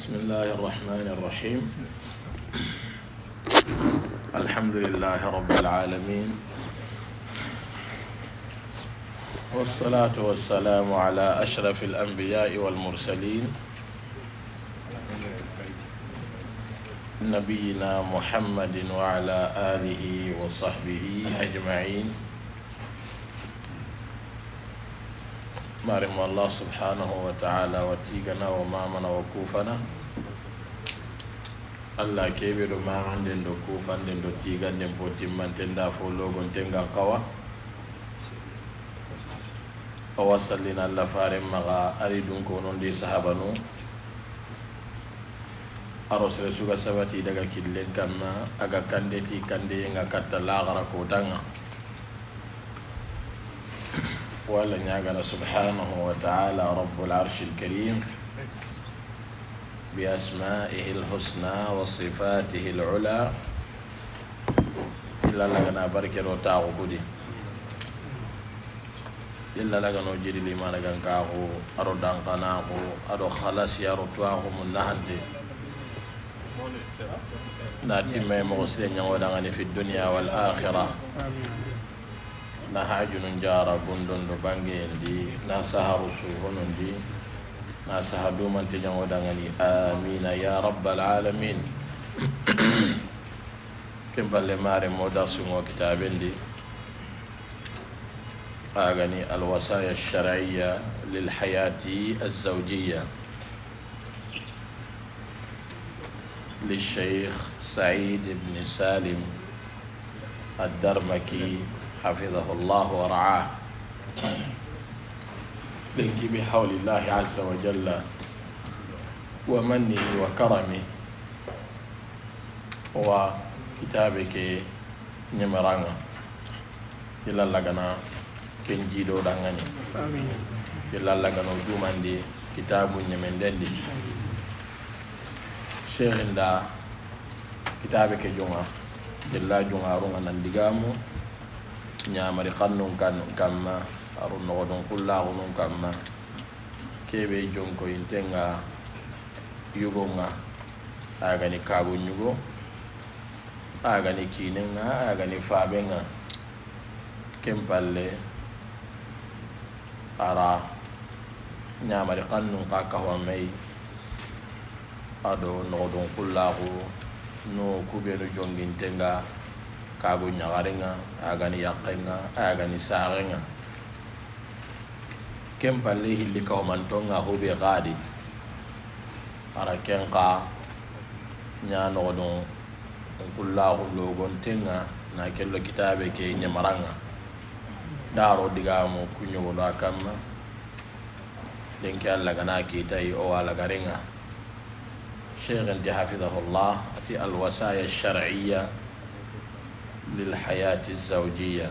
بسم الله الرحمن الرحيم. الحمد لله رب العالمين، والصلاة والسلام على أشرف الأنبياء والمرسلين نبينا محمد وعلى آله وصحبه أجمعين. مارم الله سبحانه وتعالى وتيغنا ومامنا وكوفنا الله كبير ما عندن دو كوفن دو تيغن دو بوتيمان تندا فولوغن تنغا قوا أوصلنا الله فارم مغا أريدون كونون دي صحابانو أرسل سوغا سواتي دغا كيلين كما أغا كاندتي كاندي ينغا كتا لاغرا كودانا ولا نياغنا سبحانه وتعالى رب العرش الكريم بأسمائه الحسنى وصفاته العلى إلا لغنا بركة وتاغو كودي إلا لغنا جيري لما لغن كاغو أرو دانقناغو أرو خلاص يارو تواغو من نهندي ناتي ما مغسلين يودغني في الدنيا والآخرة na hajunun jara bundon do bangendi na saharu suhonondi na sahadu man tiñagodangani amina ya rabbal alamin. Kemballe mare mo darsugo kitabendi agani alwasaya alshar'iyya lilhayati alzawjiyya للشيخ سعيد بن سالم الدرمكي حفظه الله ورعاه لنكي بحول الله عز وجل ومنه وكرمه وكتابك نمرانا إلا لغنا كنجيدو دانغاني إلا لغنا جومان دي كتاب نمندن دي شيخ دا كتابك جمع إلا جمع رونا نندقامو ñamari xannun kamma aru noxodun qullaxunun kamma kebe jonko intenga yugonga agani kagu ñugo agani kinenga agani fabenga ken palle ara ñamari xannun xa kahwamay ado noxodun qullaxu no kubenu jongintenga kagu ñagarenga agani yakkenga agani sarenga ken palle hilli kawmantonga hobe gadi ara ken ka ñanoxodon kullaxu logontenga na kello kitabe ke ñamaranga daro digamu kuñogondo a kamma denke allah gana kitayi o alagarenga cheikh enti hafidahullah ati alwasaya alshar'iyya للحياة الزوجية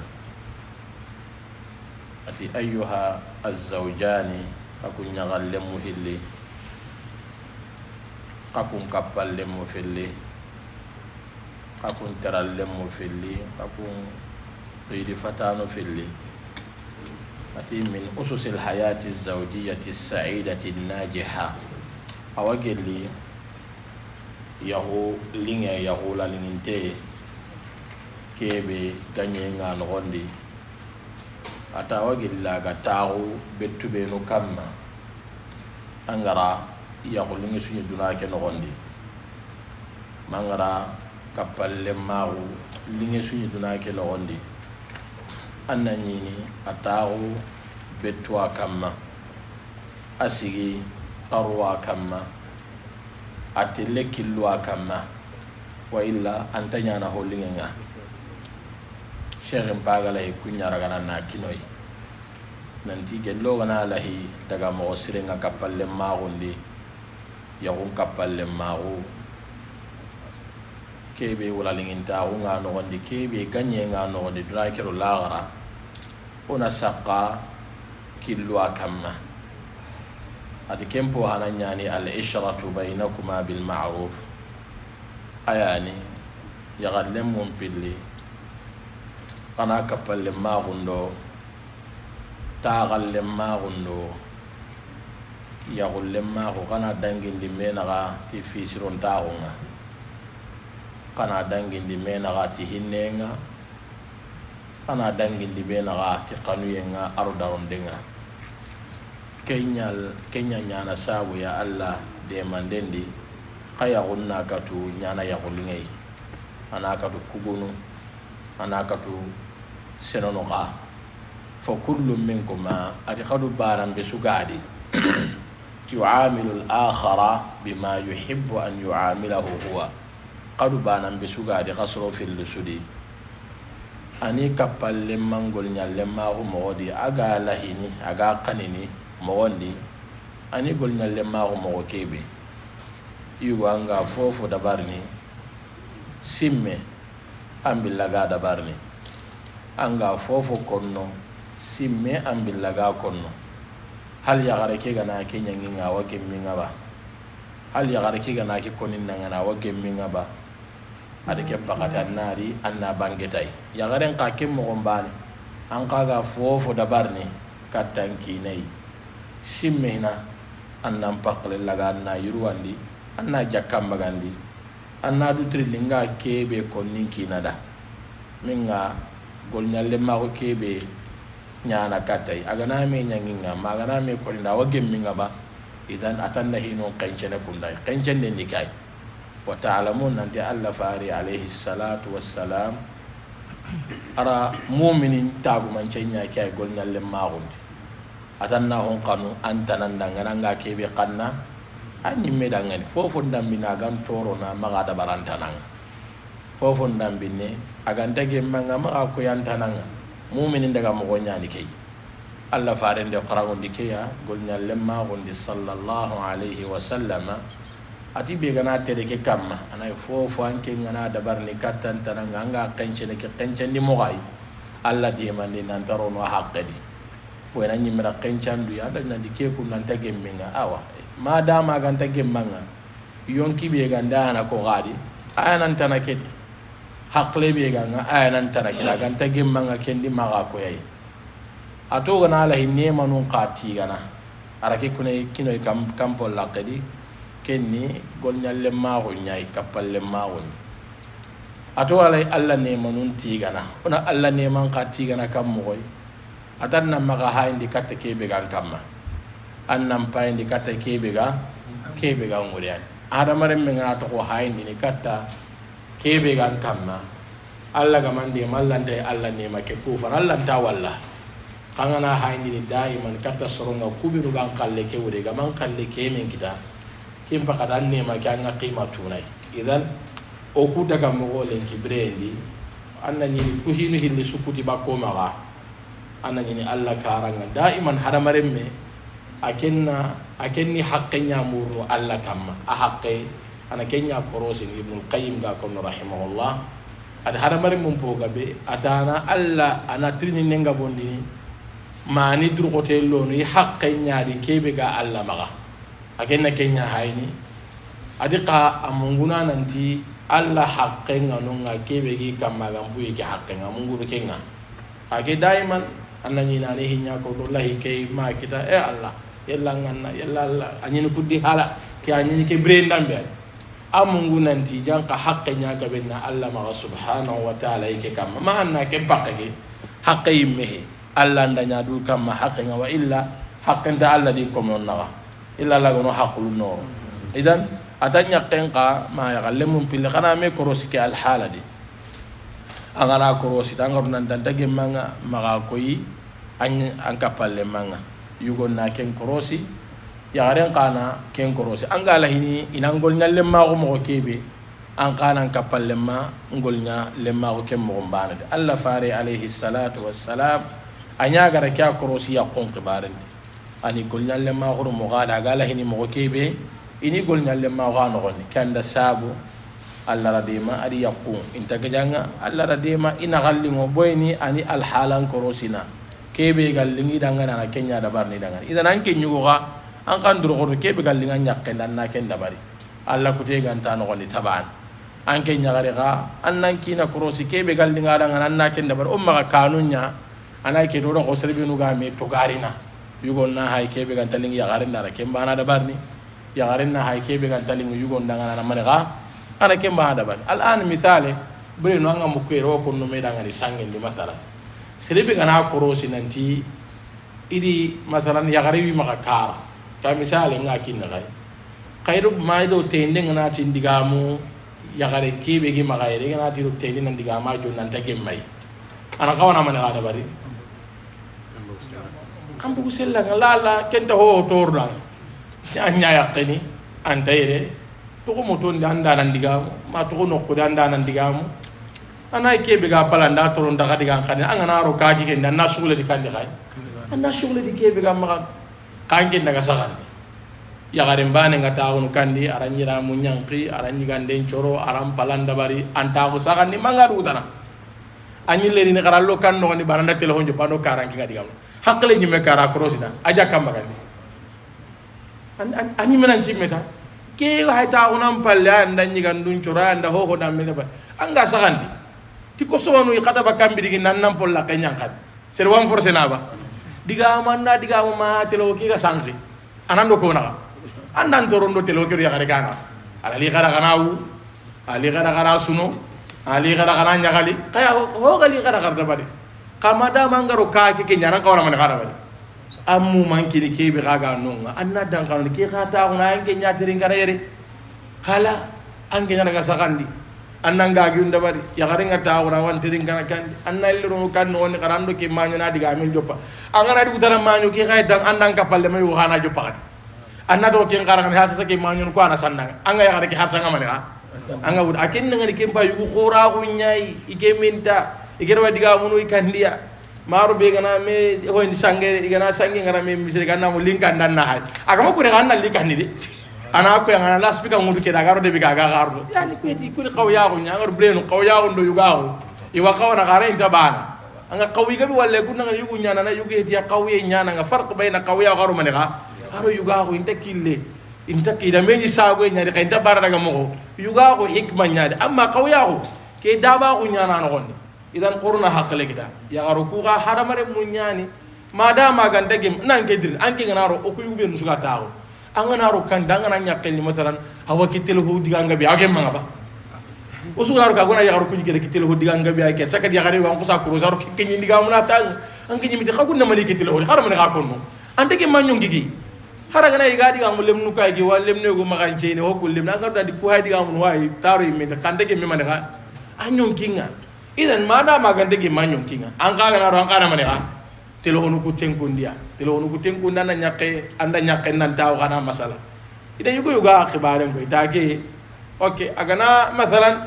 أتي أيها الزوجان أكون يغلم هلي أكون كبال لم في اللي أكون ترى لم في اللي أكون غير فتان في اللي أتي من أسس الحياة الزوجية السعيدة الناجحة أوجل لي يهو لين يهو لينتي kebe ganye nga nogondi ata wagilla ga taxu bettubenu kamma angara yaxulingi suñu duna ke nogondi mangara kappalle maxu lingi suñu duna ke nogondi anna ñini a taxu bettuwa kamma a sigi arwa kamma a telle killuwa kamma wa illa anta ñana ho lingenga Cheikh Mpagalahi kuñaragana na kinoy nanti gello gana lahi daga mo sirenga kapalle maagundi yagun kapalle maagu kebe wala linginta nga no gondi kebe ganye nga no gondi drakero lagara ona saqa killu akamma adi kempo hananyani al ishratu bainakuma bil ma'ruf ayani yagallem pilli kana kapalle maagundo taagalle maagundo yagullemma ko kana dangindi menaga ti fisirontaxunga kana dangindi menaga ti hinnenga kana dangindi menaga ti xanuyenga arudarondenga kenya ñana sabu ya allah demandendi xa yaxunna katu ñana yaxulingei ana katu kubunu ana katu senono xa fo kullu minkuma adi xadu baranbe sugadi yu'amilu al-akhara bima yuhibbu an yu'amilahu huwa qadu banan besugadi qasro fil sudi ani kapalle mangol nyalle ma ho modi aga lahini aga kanini mondi ani gol nyalle ma ho mo kebe yugo anga fofo dabarni simme ambillaga dabarni anga fofo konno simme ambillaga konno hal ya gare ke gana ke nyanginga wa gemminga ba hal ya gare ke gana ke konin nangana wa gemminga ba ade ke bakata nari anna bangetai ya gare ka ke mo gombane an kaga fofo dabarni katanki nei simmena anna pakle laga na yuruandi anna jakam bagandi anna du trilinga kebe konin kinada minga gol nyalle ma ko kebe nyana katai agana me nyanginga magana me kolinda wagemminga ba idan atanna hino qancene kundai qancene nikai wa ta'lamun anti alla fari alayhi salatu wassalam ara mu'minin tagu man cenya kay golna le magundi atanna hon kanu antanan dangana nga kebe kanna anyi medangani fofo ndambina gam toro na magada barantanang fofo ndambine aganta gemmanga ma ko yantananga mu'minin daga mo nyani kay alla farende qaragondi keya golnya lemma gondi sallallahu alaihi wasallam ati be gana tere ke kamma ana fofo anke ngana dabarni katan tananga anga kencene ke kenceni mo gay alla di mandi nan tarono haqqedi wena nyimra kencandu ya dan di ke kun nan tagem menga awa madama ganta gemmanga yonki be ganda na ko gadi anan tanake hakle be ganga ayanan tanake ganta gemmanga kendi maga ko yai ato gana la hinne manun qati gana arake kunay kinoy kampol laqadi kenni gol nyalle ma ho nyai kapalle ma won ato alay alla ne manun ti gana ona alla ne man qati gana kam moy atanna maga ha indi katte kebe gan kamma annam pa indi katte kebe ga nguriyan adamare men ngana to ko ha indi ni katta kebe gan kamma alla ga mande mallante alla ne make kufa alla ta walla kangana ha indi ni daiman katta soronga kubiru gan kalle ke wure ga man kalle ke men kita kim pa kadan ne ma kanga qima tunai idan o ku daga mo golen kibrendi anna ni ku hinu hilli sukuti bakko maga anna ni alla karanga daiman haramare me akenni haqqenya muru alla kamma a haqqe ana kenya korosin ibn qayyim ga kon rahimahullah ad haramare mum pogabe atana alla ana trini nenga bondini mani durgotello no haqqenya di kebe ga alla maga akenna kenya hayni adika amunguna nanti alla haqqenga no nga kebe gi kamma gambu gi haqqenga munguru kenga age daiman annani nani hinya ko wallahi kay ma kita allah yalla nganna yalla allah anyini puddi hala ke anyini ke brendambe amungu nanti janka haqqenya ga benna allah ma subhanahu wa ta'ala yake kamma ma anna ke bakke haqqe yimme allah ndanya du kamma haqqenga wa illa haqqenta allah di ko mon naga illa la gono haqqul no idan atanya qenqa ma ya gallemum pille kana me korosike al haladi angana korosi tangor nan dante manga maga koyi an kapalle manga yugo na ken korosi ya garen kana ken korosi angala hini inangol nyalle ma ko mo kebe an kana kapalle ma ngol nya lemma ko ken mo mbana de allah fare alayhi salatu wassalam anya gara kya korosi ya kon kibaren ani gol nyalle ma ko mo gada gala hini mo kebe ini gol nyalle ma ko no kanda sabu alla radima adi yaqum inta gajanga alla radima ina gallingo boyni ani al halan korosina kebe gallingi dangana na kenya dabarni dangana idan an kenyu ga an kan duro ko kebe gallinga nyakke dan na ken dabari alla kute ganta no ni taban an kenya gare ga annan kina korosi kebe gallinga dangana na ken dabari umma ka kanunya ana ke do ko serbi nu ga me to garina yugon na hay kebe gan taling ya garin na kemba na da barni ya garin na hay kebe gan taling yugon da ngana manega ana kemba da barni al'an misale bre no anga mukero ko no me da ngani sangin di masala serebe gana korosi nanti idi masalan ya gari maka kara ka misale ngaki na kai kairu maido tende ngana tindigamu ya gari kebe gi maka ire ngana tiru tende nan digama jo nan tagem mai ana kawana manega da bari ambu sella ngala kenta ho tordan nya yaqini andaire to ko moton danda nan digamu ma to ko nokko danda nan digamu ana kebe ga palanda toron daga digan kan an ana ro kaji ken na sugule di kan di kay anna sugule di kebe ga ma kangen daga sagan ya garen bane ngata on kandi aranyira munyanki aranyi ganden coro aram palanda bari anta ko sagan ni manga dutana anyi leri ni karallo kan no ni baranda telefon jo pano karanki ga digamu hakle ni me kara krosina aja kamba gandi anyi menan cimeta ke hayta onam palle anda nyi gandun coro anda ho ho dambe ba anga sagandi ti ko sowanu kata ba kambi digi nan nam polla kanyang kat serwan force na ba diga manna diga ma telo ki ga sangri anando ko na andan torondo telo ki ya gare kana ali gara kanau ali gara kana suno ali gara kana nyagali kaya ho gali gara gara bari kamada mangaro ka ki nyana ka ora man gara bari ammu man ki ke bi gaga nonga anna dan kan ki khata ko na en nya tirin gara yere kala an ke nyana ga sakandi annanga giunda bari ya garinga tawra wan tirin kana kan anna ilro kan no ni karando ki manyo na diga min joppa angana di utara manyo ki kay dan andan kapalle may waxana joppa anna do ki ngara kan hasa ki manyo ko ana sandanga anga ya gara ki harsa ngamane ha anga wud akin ngani kempa yugo khora ko nyai ike minta igero diga munu ikandia maro be gana me ho ndi sangere igana sangi ngara me misiri kana mo linka ndan na hay agama ko ngana linka ni de ana ko ngana la speaker ngudu ke dagaro de biga gagardo yani ko ti ko qawya ko nyaar breno qawya ko ndo yugaho iwa qawna gara inta bana anga qawi gabi walle kunna yugu nyana na yugu heti qawiye nyana nga farq bayna qawya garu manega aro yugaho inta kille inta kida meji sago nyaari kay inta bara daga mo yugaho hikma nyaade amma qawya ko ke daba ko nyana no gonde idan qurna hakle kita ya garu ku ga haramare munyani madama ganda gem nan ke dir anke nganaro o ko yugo ben suga tawo angana ro kan dangana nyakel ni masalan awa kitel ho diganga bi agem manga ba usu garu ka gona ya ro kujike kitel ho diganga bi ay ket saka di gare wan ko sa ko zaro kenyi diga muna tang anke nyimi de xagun na mali kitel ho xara man ga kon mo ande ke manyo ngigi hara gana yi gadi ga mo lem nu kay gi wal lem ne go magan ceyni ho ko lem na ga dandi ku hay diga mun way taro yimi de kande ke mi man ga anyo kinga idan mada magande ke manyo kinga an ka gana ro an kana man ga telo onu ku tenkundia telo onu ku tenkunda na nyake anda nyake nan taw kana masala ida yugo yuga khibaren ko itake okay agana masalan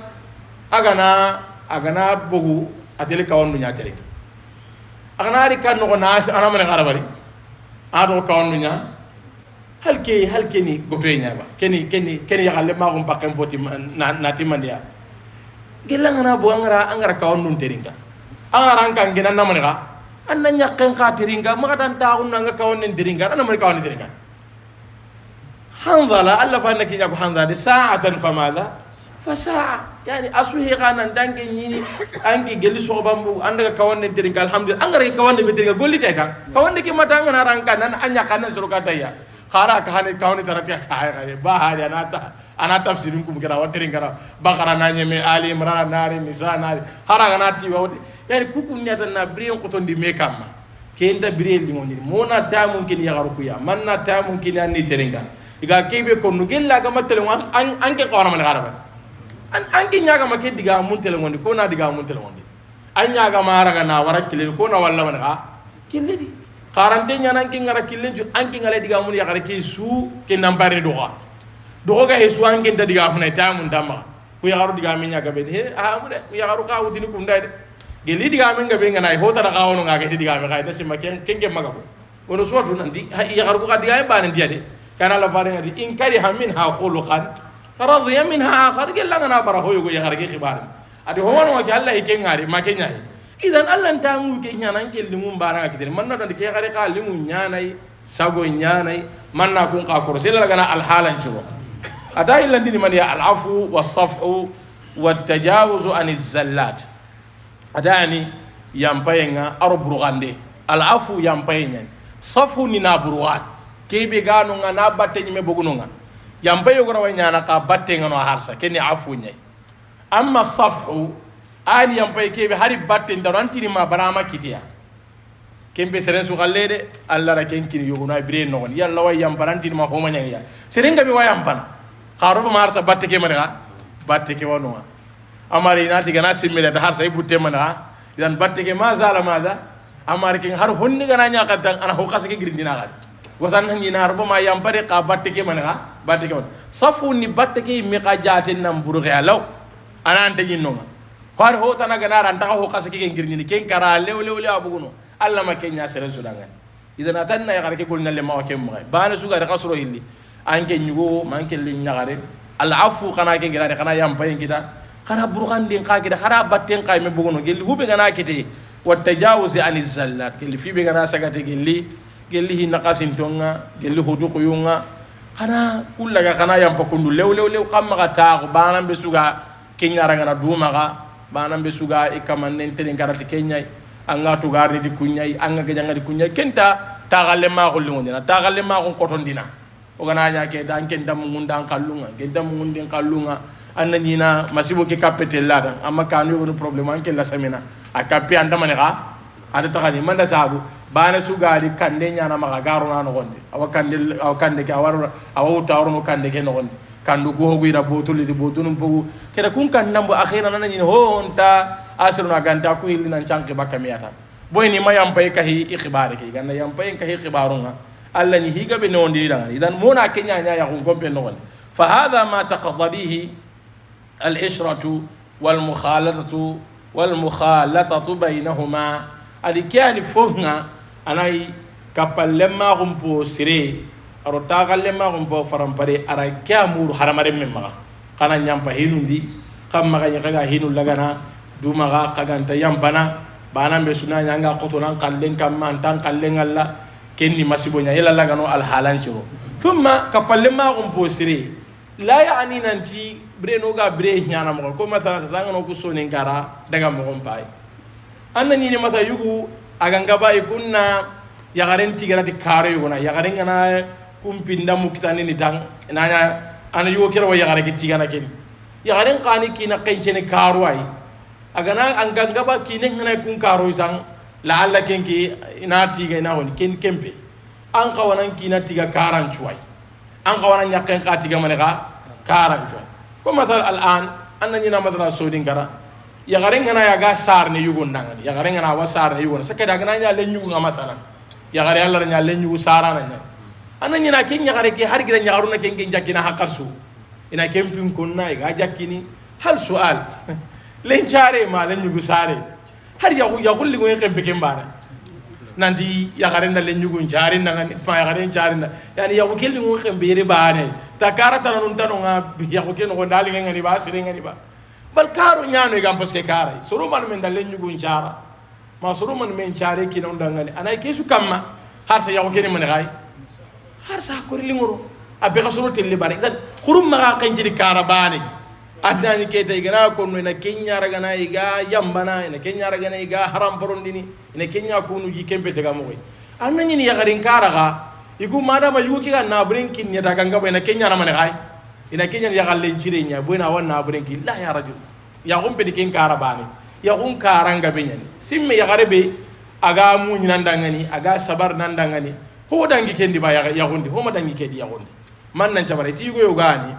agana bogu atele kawandu nya tele agana ri kan no na ana man gara bari ado kawandu nya halke ni goto nya ba keni ya galle ma ko pakem poti na timandia gelangana bo angara kawandu teringa angara rankan genan na man ga anna nyakken ka tiringa maka dan taun nga kawonen tiringa ana man kawonen tiringa hanzala alla fa annaki nyako hanzala sa'atan famada fa sa'a yani asuhi kana dange nyini anki geli so bambu anda kawonen tiringa alhamdulillah angare kawonen tiringa golli tayta kawonen ki mata ngana ranka nan anya kana suru kata ya khara ka hane kawonen tarati ka ay ba hadi ana tafsirin kum kira watirin kara bakara nanye me ali imran nari nisa nari hara kana ti wawti yani kukum nyata na brion ko tondi me kamma kenda briel li ngoni mona ta mumkin ya garu kuya manna ta mumkin anni teringa iga kebe ko nu gella ga matele an ke ko man garaba an ke nyaga make diga mun tele ngoni ko na diga mun tele ngoni an nyaga mara ga na wara kile ko na walla man ga kille di qarante nyana ke ngara kille ju an ke ngale diga mun ya gara ke su ke nampare do ga he su an ke diga mun ta mun damma ku ya garu diga min nyaga be he mu de ku ya garu ka wutini kum dai geli diga men ga benga nay hota da kawono nga ga diga me kayda sima ken ke magago wono sotu nandi ya garu ko diga e banen diade kana la fare ngadi in kari hamin ha khuluqan radiya minha akhar gella ngana bara hoyo go ya garge khibar adi ho wono ke Allah ke ngari ma ke nyaay idan Allah ntangu ke nyana ke limu bara ga kidir man na don ke gare ka limu nyanai sago nyanai man na kun ka ko sel gana al halan chugo ata illa ndini man ya al afu was safhu wat tajawuz an zallat adani yampayenga aro burugande al afu yampayenga safu ni na buruat kebe gano nga na batte nyime boguno nga yamba yogora wa nyana ka batte ngano harsa kenni afu nyai amma safu ani yamba kebe hari batte ndaranti ni ma barama kitiya kembe seren su gallede alla ra kenkini yogona bire non yalla wa yambaranti ma homa nyaya serenga be wa yampana kharo ma harsa batte ke mara batte ke wono amari nati gana simmile da harsa ibutte mana idan batte ke ma zala maza amari ke har honni gana nya kadang ana ho kasake girindina gal wasan hanni na arba ma yampare ka batte ke mana batte ke safu ni batte ke mi ka jaten nam buru khalaw ana ante nyinno har ho tana gana ran ta ho kasake girindini ken kara lew abuguno alla ma kenya sere sudangan idan atanna ya garake kulna le ma kem ma bana suga da kasro hilli anke nyugo manke le nyagare al afu kana ke girade kana yampaye kita kana burkan din ka kita kana batten kay me bugono gelli hube gana kite wa tajawuz an zallat gelli fi be gana sagate gelli hi naqasin tonga gelli hudu quyunga kana kullaga kana yampa kundu lew kamma ka taago bana be suga kenya rangana duma ga bana be suga ikamanne tenen karati kenya anga tugarni di kunyai anga gejanga di kunyai kenta tagalle ma ko lingondina tagalle ma ko kotondina o gana nya ke dan ken dam ngundang kallunga ke dam ngundin kallunga anna nyina masibo ke kapete lada amma kanu yo problem anke la samina akapi anda maneka ada tagani manda sabu bana sugari kande nya na maga garo na no gonde awakande ke awaru awu tawru mo kande ke no gonde kandu go go ira botuli di botunum pogu keda kun kan nambo akhira nana nyina ho onta asru na ganta ku hilli nan chanke bakka miyata boy ni mayam pay kahi ikhbare ke ganna yam pay kahi ikhbarunga alla ni higa be non diri dangan idan mona kenya nya ya kun kompe no gon fa hadha ma taqadda bihi al ishratu wal mukhalatatu bainahuma alikani fonga anai kapallemma gumpo sire aro tagallemma gumpo farampare ara kyamuru haramare memma kana nyampa hinundi kamma ga nyaga hinul lagana dumaga kaganta yampana bana be suna nyanga qotonan kallen kamma antan kallen alla kenni masibonya yela lagano al halanchiro thumma kapallema gumpo sire la yani nanti breno ga bre nyana mo ko masala sanga no kusonin kara daga mo gompai annani ni masa yugu aganga ba ikunna yagaren tigarati kare yugona yagaren ngana kumpinda mukitani ni dang nanya ana yugo kira wa yagare kitigana ken yagaren qani kina kenchene karwai agana anganga ba kine ngana kun karo tang la alla kenki ina tiga ina hon ken kempe an kawanan kina tiga karan chuai an kawanan nyakken ka tiga maneka karan chuai ko masal al'an annani na madra sodin kara ya garen ngana ya ga sar ne yugo ndangan ya garen ngana wa sar ne yugo sakeda gana nya len yugo ngama sala ya gare alla nya len yugo sarana nya annani na ken nya gare ke har gira nya garuna ken ken jakina hakarsu ina kempin kunna ga jakini hal sual len chare ma len yugo sare har ya gulli go yempe kembana nanti ya garen na len yugo chare ndangan pa ya garen chare na yani ya ko kelli go kembe re baane takara tanun tanonga ya ko ken go dali ngani ba sire ngani ba bal karo nyano gam paske kare suru man men dalen nyugo nchara ma suru man men chare ki non dangani anay kesu kamma har sa yawo kene man gay har sa ko lingoro abe ka suru telle bare idan khurum ma ka njiri karabani adani ke tay gana ko no na kenya raga na iga yambana ina kenya raga na iga haram porondini ina kenya ko nu ji kembe daga mo koy annani ni yagarin karaga igu madama yuki ga na brinkin ya daga ngaba ina kenya na man gay ina kenya ya galle jire nya buena wanna brenki la ya rajul ya gumbe dikin karabani ya gun karanga benyen simme ya garebe aga munyi nandangani aga sabar nandangani ho dangi kendi ba ya gundi ho ma dangi kedi ya gundi man nan jabare ti go yogani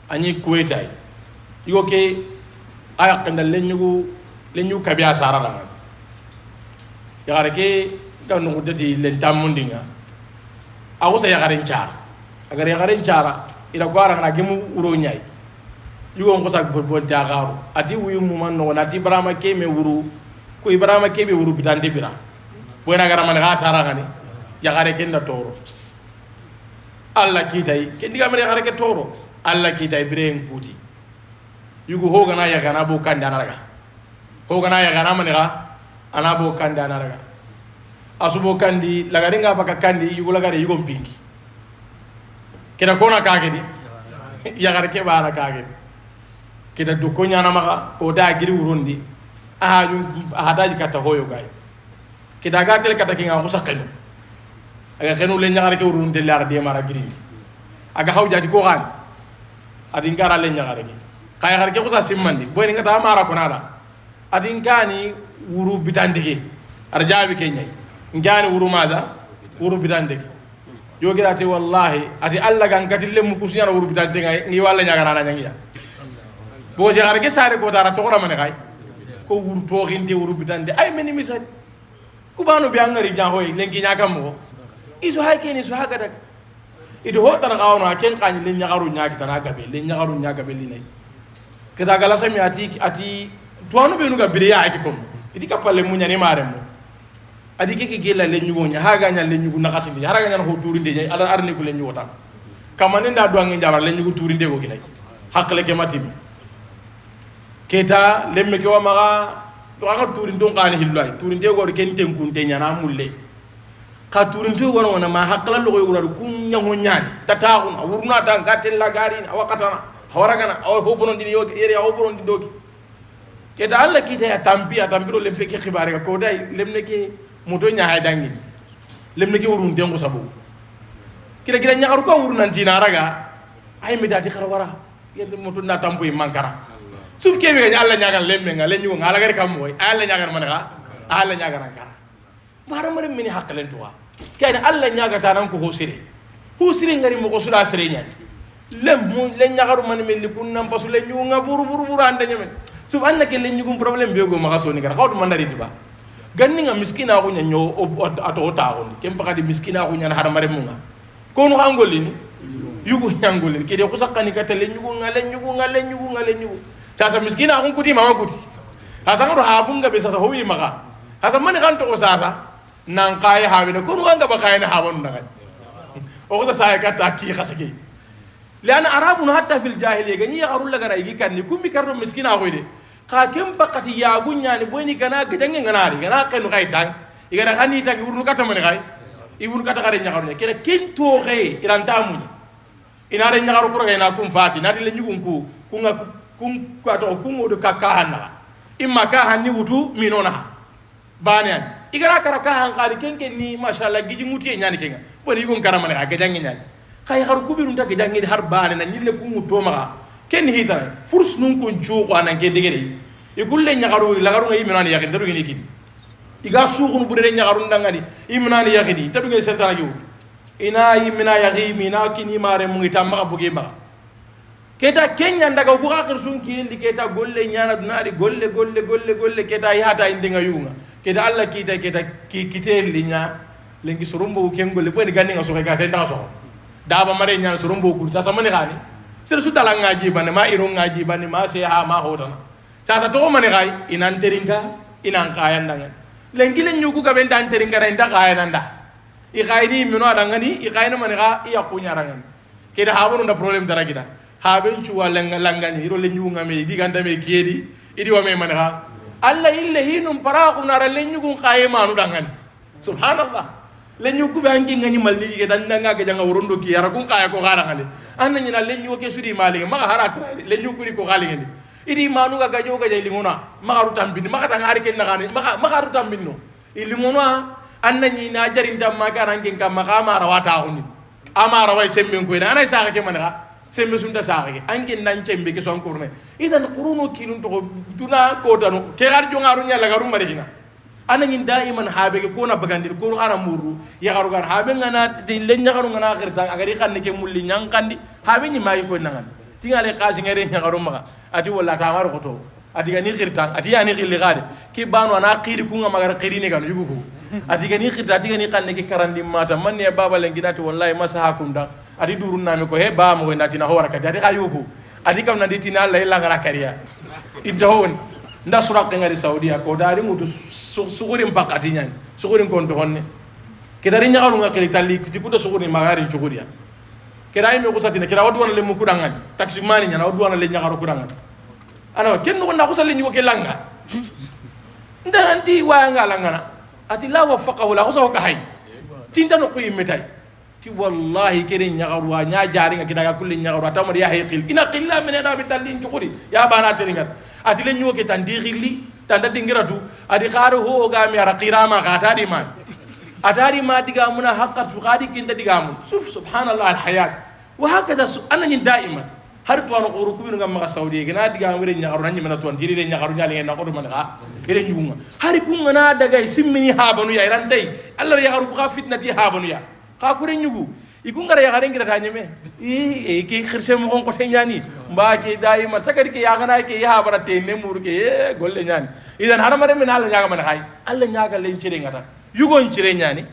anyi kuetai yo ke aya kanda lenyu kabia sarara ya gareke kan no dati len tamundinga awu sa ya garen char agar ya garen cara ira gwara na gemu uro nyai yugo ko sak bon ta garu ati wuyu mu man no nati brama keme wuru ko ibrahima kebe wuru bitande bira boyna gara man ga sara gani ya gare ken na toro alla kitay ken diga mari gare ke toro alla kitay bireng puti yugo ho gana ya gana bo kanda naraga ho gana ya gana man ga ana bo kanda naraga asubo kandi lagare nga baka kandi yugo lagare yugo pingi keda kona kagedi ya gare ke bana kagedi keda dukko nyana maka ko da giri urundi aha daji kata hoyo gay kita ga tel kata kinga ko sakenu aga kenu le nyaare ke urun de lar de mara giri aga haw jati ko gan adin gara le nyaare ke kay har ke ko sa simmandi boy ni ngata mara ko nada adin kani wuru bitandike arjaabi ke nyai ngani wuru mada wuru bitandike yogirate wallahi ati alla gan katille mu kusinyara wuru bitandike ngi walla nyaga nana nyangiya bo je har ke sare ko dara to mane kay ko wuru to xinte wuru bitande ay meni misal kubano bi angari jahoy lengi nyakam mo isu hay keni su haga dak ido hotana kawno ken kany len nyagaru nyaaki tana gabe len nyagaru nyaaga be linay keda gala sami ati tuanu be nuga biriya ay ko idi kapalle mu nyani mare mo adi ke gela len nyugo nya haga nya len nyugo nakasi ndi haraga nya ho turinde nya ala arni ko len nyugo ta kamane nda do ngi jabar len nyugo turinde go ginay hakle ke matim keta lemme ke wa maga to aga turinde on qani hillay turinde go ken tenkunte nya na mulle ka turinte wono wona ma hakla lo yogo kun nyango nyani tataxuna wurna ta gatel la gari awakatana hawaragana aw ho bonon di yogi ere aw bonon di dogi keta alla kita ya tampiro lempe ke khibare ko day lemne ke moto nyaay dangi lemne ke wurun dengo sabu kira nyakaru ko wurun tina raga ay mi dadi kharawara yende moto na tampo e mankara suf ke be alla nyagal lemme nga lenyu ngala gari kam moy alla nyagal manaka alla nyagal ankara mara mini hakalen tuwa kayna alla nyaga tanan ko hosire ngari mo ko suda sire nyati lem mo len nyagaru man mel kunna pasu len ñu nga buru ande nyamen sub anna ke len ñu problème be go ma xaso ni gara xawdu man dari tiba ganni nga miskina ko nya ñoo ato taako ni kem pakati miskina ko nya har mare mu nga ko no angoli ni yugo nyangoli ke de ko sakani ka tele ñu nga sasa miskina ko kuti mama kuti sasa ngoro ha bunga be sasa howi maka sasa man kan to sasa nan kay hawe ko no nga ba kay na hawon na o ko sa ka ta ki khasaki lian arabun hatta fil jahiliya gani ya garul lagara igi kan ni kumbi kardo miskina ko de ka kem bakati ya gunya ni boyni kana gajange nganari gana kanu kay tan igana khani tan wurnu kata man kay ibun kata kare nyagaru ne kene kin to kay iran tamunya inare nyagaru ko na kum fati nati le nyugun ku kunga kun ka to kungo do kakahana imma ka hanni wutu minona banen igara kara ka han qali kenke ni mashallah giji muti nyani kenga boni gon karama ne ga jangi nyani kay haru kubirun ta ga jangi har baane na nyille ku muto ma ken hitare furs nun kun chu ko anan ke degere e gulle nyagaru lagaru ngi minani yakin tadu ngini kin iga sukhun budere nyagaru ndangani imnani yakini tadu ngi sertana yu ina yimina yagi mina kini mare mu ngita ma buge ba keta kenya ndaga bu akhir sun ki indi keta golle nyana dunari golle keta yata indinga yunga keta alla kita kite linya lengi surumbo kengo le boni ganni ngaso ka senda so daba mare nyana surumbo kun sasa mani gani sir su dala ngaji bane ma iru ngaji bane ma se ha ma hodana sasa to mani gai inan teringa inan kayan dangan lengi len nyugu ka benda teringa renda kayan anda I kaini mino adangani I kaina mani ga iya kunya rangan keda habonu nda problem tara kita haben chuwa langani iro le nyuga me diganda me kiedi idi wa me mani ga alla ille hinum para ko nara le nyugu kaye manu dangan subhanallah le nyugu bangi ngani malli ke dan nga ga janga wurondo ki yara kun kaya ko gara ngale anna nyina le nyugo ke sudi mali ma harata le nyugu ri ko gali ngani idi manu ga gajo ga jay limona ma garu tambini ma kata ngari ken ngani ma garu tambinno ilimona anna nyina jarinta ma garangi kam ma mara wata honni amara way sembe ko ina ana saaka ke manaka sembe sunda saaka ke angin nan cembe ke son kurne idan quruno kilun to tuna ko tanu ke gar jongaru nyala garu marina ana nyin daiman habe ke ko na bagandir ko ara muru ya garu gar habe ngana de len garu ngana gerta agari kan ke mulli nyang kandi habe nyi mai ko nangan tingale qasi ngere garu maka ati wala ta garu ko to ati gani gerta ati yani khili gade ki banu ana qiri ku ngama gar qiri ne kan yugo ko ati gani gerta ati gani kan ke karandi mata man ne baba len gidati wallahi masaha kunda adi durun nami ko he ba mo ndati na hora kadi adi ayugo adi kam nandi tina la ila ngara kariya idhon nda surak ngari saudia ko dari mutu sugurin pakati nyani sugurin kon to honne kedari nyaaru ngakeli tali ti kudo sugurin magari chuguriya kedai me ko satina keda wadu wana le mu kudangan taxi mani nyana wadu wana le nyaaru kudangan ana ken no na ko sali nyugo kelanga ndanti wa ngalangana ati la wafaqahu la ko ka hay tinta no ko yimetai ti wallahi kene nyagaru wa nya jari nga kidaga kulli nyagaru atamar ya hayqil ina qilla min ada bitallin chukuri ya bana teringat ati len nyugo ke tandi xilli tanda dingira du adi kharu ho ga mi ara qirama ka tadi ma diga muna haqqat qadi kinda diga mu subhanallah al hayat wa hakada anani daiman har to an quru kubinu ngam ma saudi gina diga mu re nyaaru nanyi mena ton tiri re nyaaru nyali na ko man ha ire nyunga hari kunga na daga simmini habanu ya iran tay allah ya garu ka fitnati habanu ya ka kure nyugu ikungara ya garen gira tanyeme ke khirse mo ko te nyani mba ke daima sakari ke ya gana ke ya barate ne mur ke golle nyani idan haramare men Allah nyaga man hay Allah nyaga len cire ngata yugon cire nyani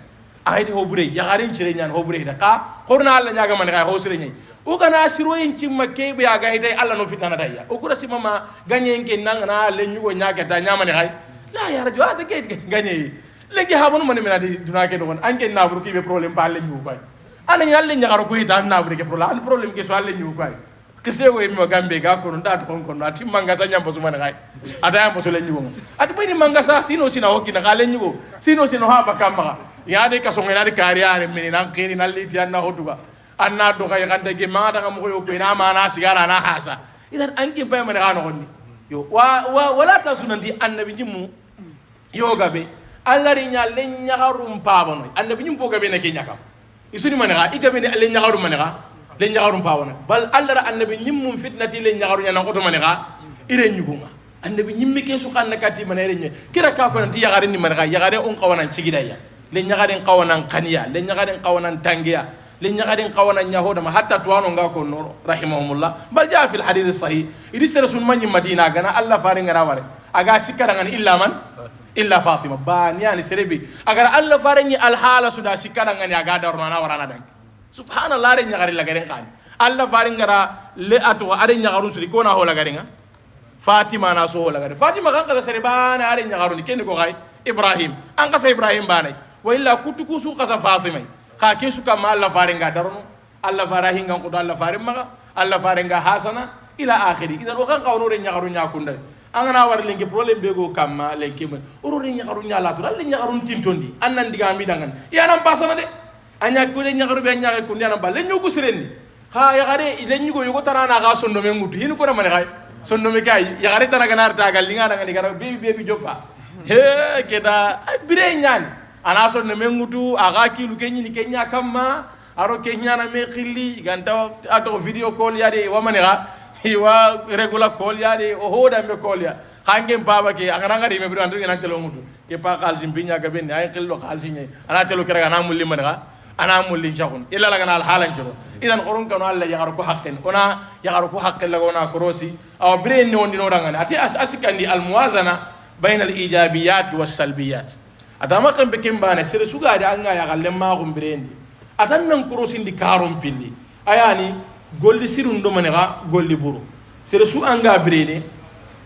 ayde ho bure ya garen cire nyani ho bure da ka horna Allah nyaga man hay ho sire nyani o kana siro yin cimma ke be ya ga ite Allah no fitana dayya o kura simama ganye nge nangana len yugo nyaga ta nyama ne hay la ya rajo ata ke ganye legi habonu man men adi dunake do won anke na buru ki be problème ba len yugo bay ana yalle nyagaro ko ita na bure ke problème ke so alle nyu ko kirse ko mi gambe ga ko nda to kon ati manga sa nyambo suma na kai ada yambo so le nyu ngo ati bani manga sa sino hoki na kale nyu sino ha bakamba ya de ka so ngena de kariare mini nan kini na liti anna hotuba anna do kay ganda ge ma da mo ko ina ma na sigara na hasa idan anki bay ma ga no yo wala ta sunanti annabi jimu yo gabe alla ri nyalle nyagarum pabono annabi jimu ko gabe na ke nyaka isuni manega igabe ne le nyagaru manega le nyagaru pawona bal allara annabi nyimmum fitnati le nyagaru nyana ko to manega ire nyugunga annabi nyimmi ke su kanna kati manere nye kira ka ko nanti yagare ni manega yagare on qawana cigidaya le nyagare qawana khaniya le nyagare qawana tangiya le nyagare qawana nyahoda ma hatta tuwano nga ko no rahimahumullah bal jaa fil hadith sahih idis rasul man madina gana alla fare ngara ware aga sikara ngani illa Fatima ba yani serebi agar Allah farenyi al hala sudah sikana ngani aga daruna warana dan subhanallah re nyagari la garen kan Allah farengara le ato are nyagaru suri kona ho la garenga Fatima na so ho la gare Fatima kan ka sereba na are nyagaru ni ken ko gai Ibrahim an ka sa Ibrahim banai wa illa kutuku su ka sa Fatima ka ke su ka ma Allah farenga daruno Allah farahinga ko Allah farenga Allah farenga hasana ila akhiri idan o kan ka onore nyagaru nyakunda angana war lengi problème bego kamma lenki mo orore nyagaru nyala to alle nyagaru tintondi annan diga mi dangan yanam pasana de anya ko de nyagaru be nyaga ko yanam balle nyugo sirenni ha ya gare ile nyugo yugo tarana ga sondo me ngutu hin ko na mane kay sondo me kay ya gare tana ganar ta gal linga ngani gara be joppa he keda bire nyani ana sondo me ngutu aga kilu kenyi ni kenya kamma aro kenya na me khilli ganta ato video call ya de wa mane ga hiwa regular call ya de o hoda me call ya khangem baba ke agana ngari me biru andu ngana telo ngutu ke pa kal simpinya ga ben ay khillo kal sinye ana telo kera ana mulli man ga ana mulli chakun illa la gana al halan chiro idan qorun kanu alla yagaru ko haqqin ona yagaru ko haqqin la gona korosi aw bire ni wondi no dangane ati asikandi al muwazana bayna al ijabiyat was salbiyat atama kan be kembane sere suga de anga ya galle ma ko birendi atan nan korosi ndi karom pilli ayani golli sirun do manega golli buru sere su anga birene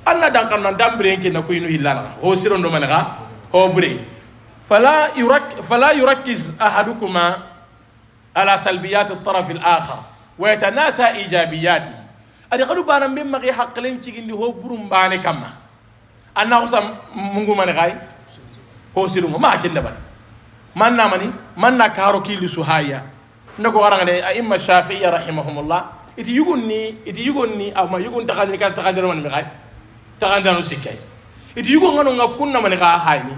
alla dan kan nan dam birenke na ko inu hilala ho sirun do manega ho bire fala yurakkiz ahadukuma ala salbiyat at-taraf al-akhar wa yatanasa ijabiyati adi khadu bana mimma gi haqqlen cigindi ho burum bane kamma anna usam mungu manegay ho sirun ma akilla ban manna karo kilu suhaya ndako warangane a'imma shafi'iyya rahimahumullah iti yugonni ama yugon takandini kan takandano man mi kay takandano sikkay iti yugon ngano ngakunna man ka hayni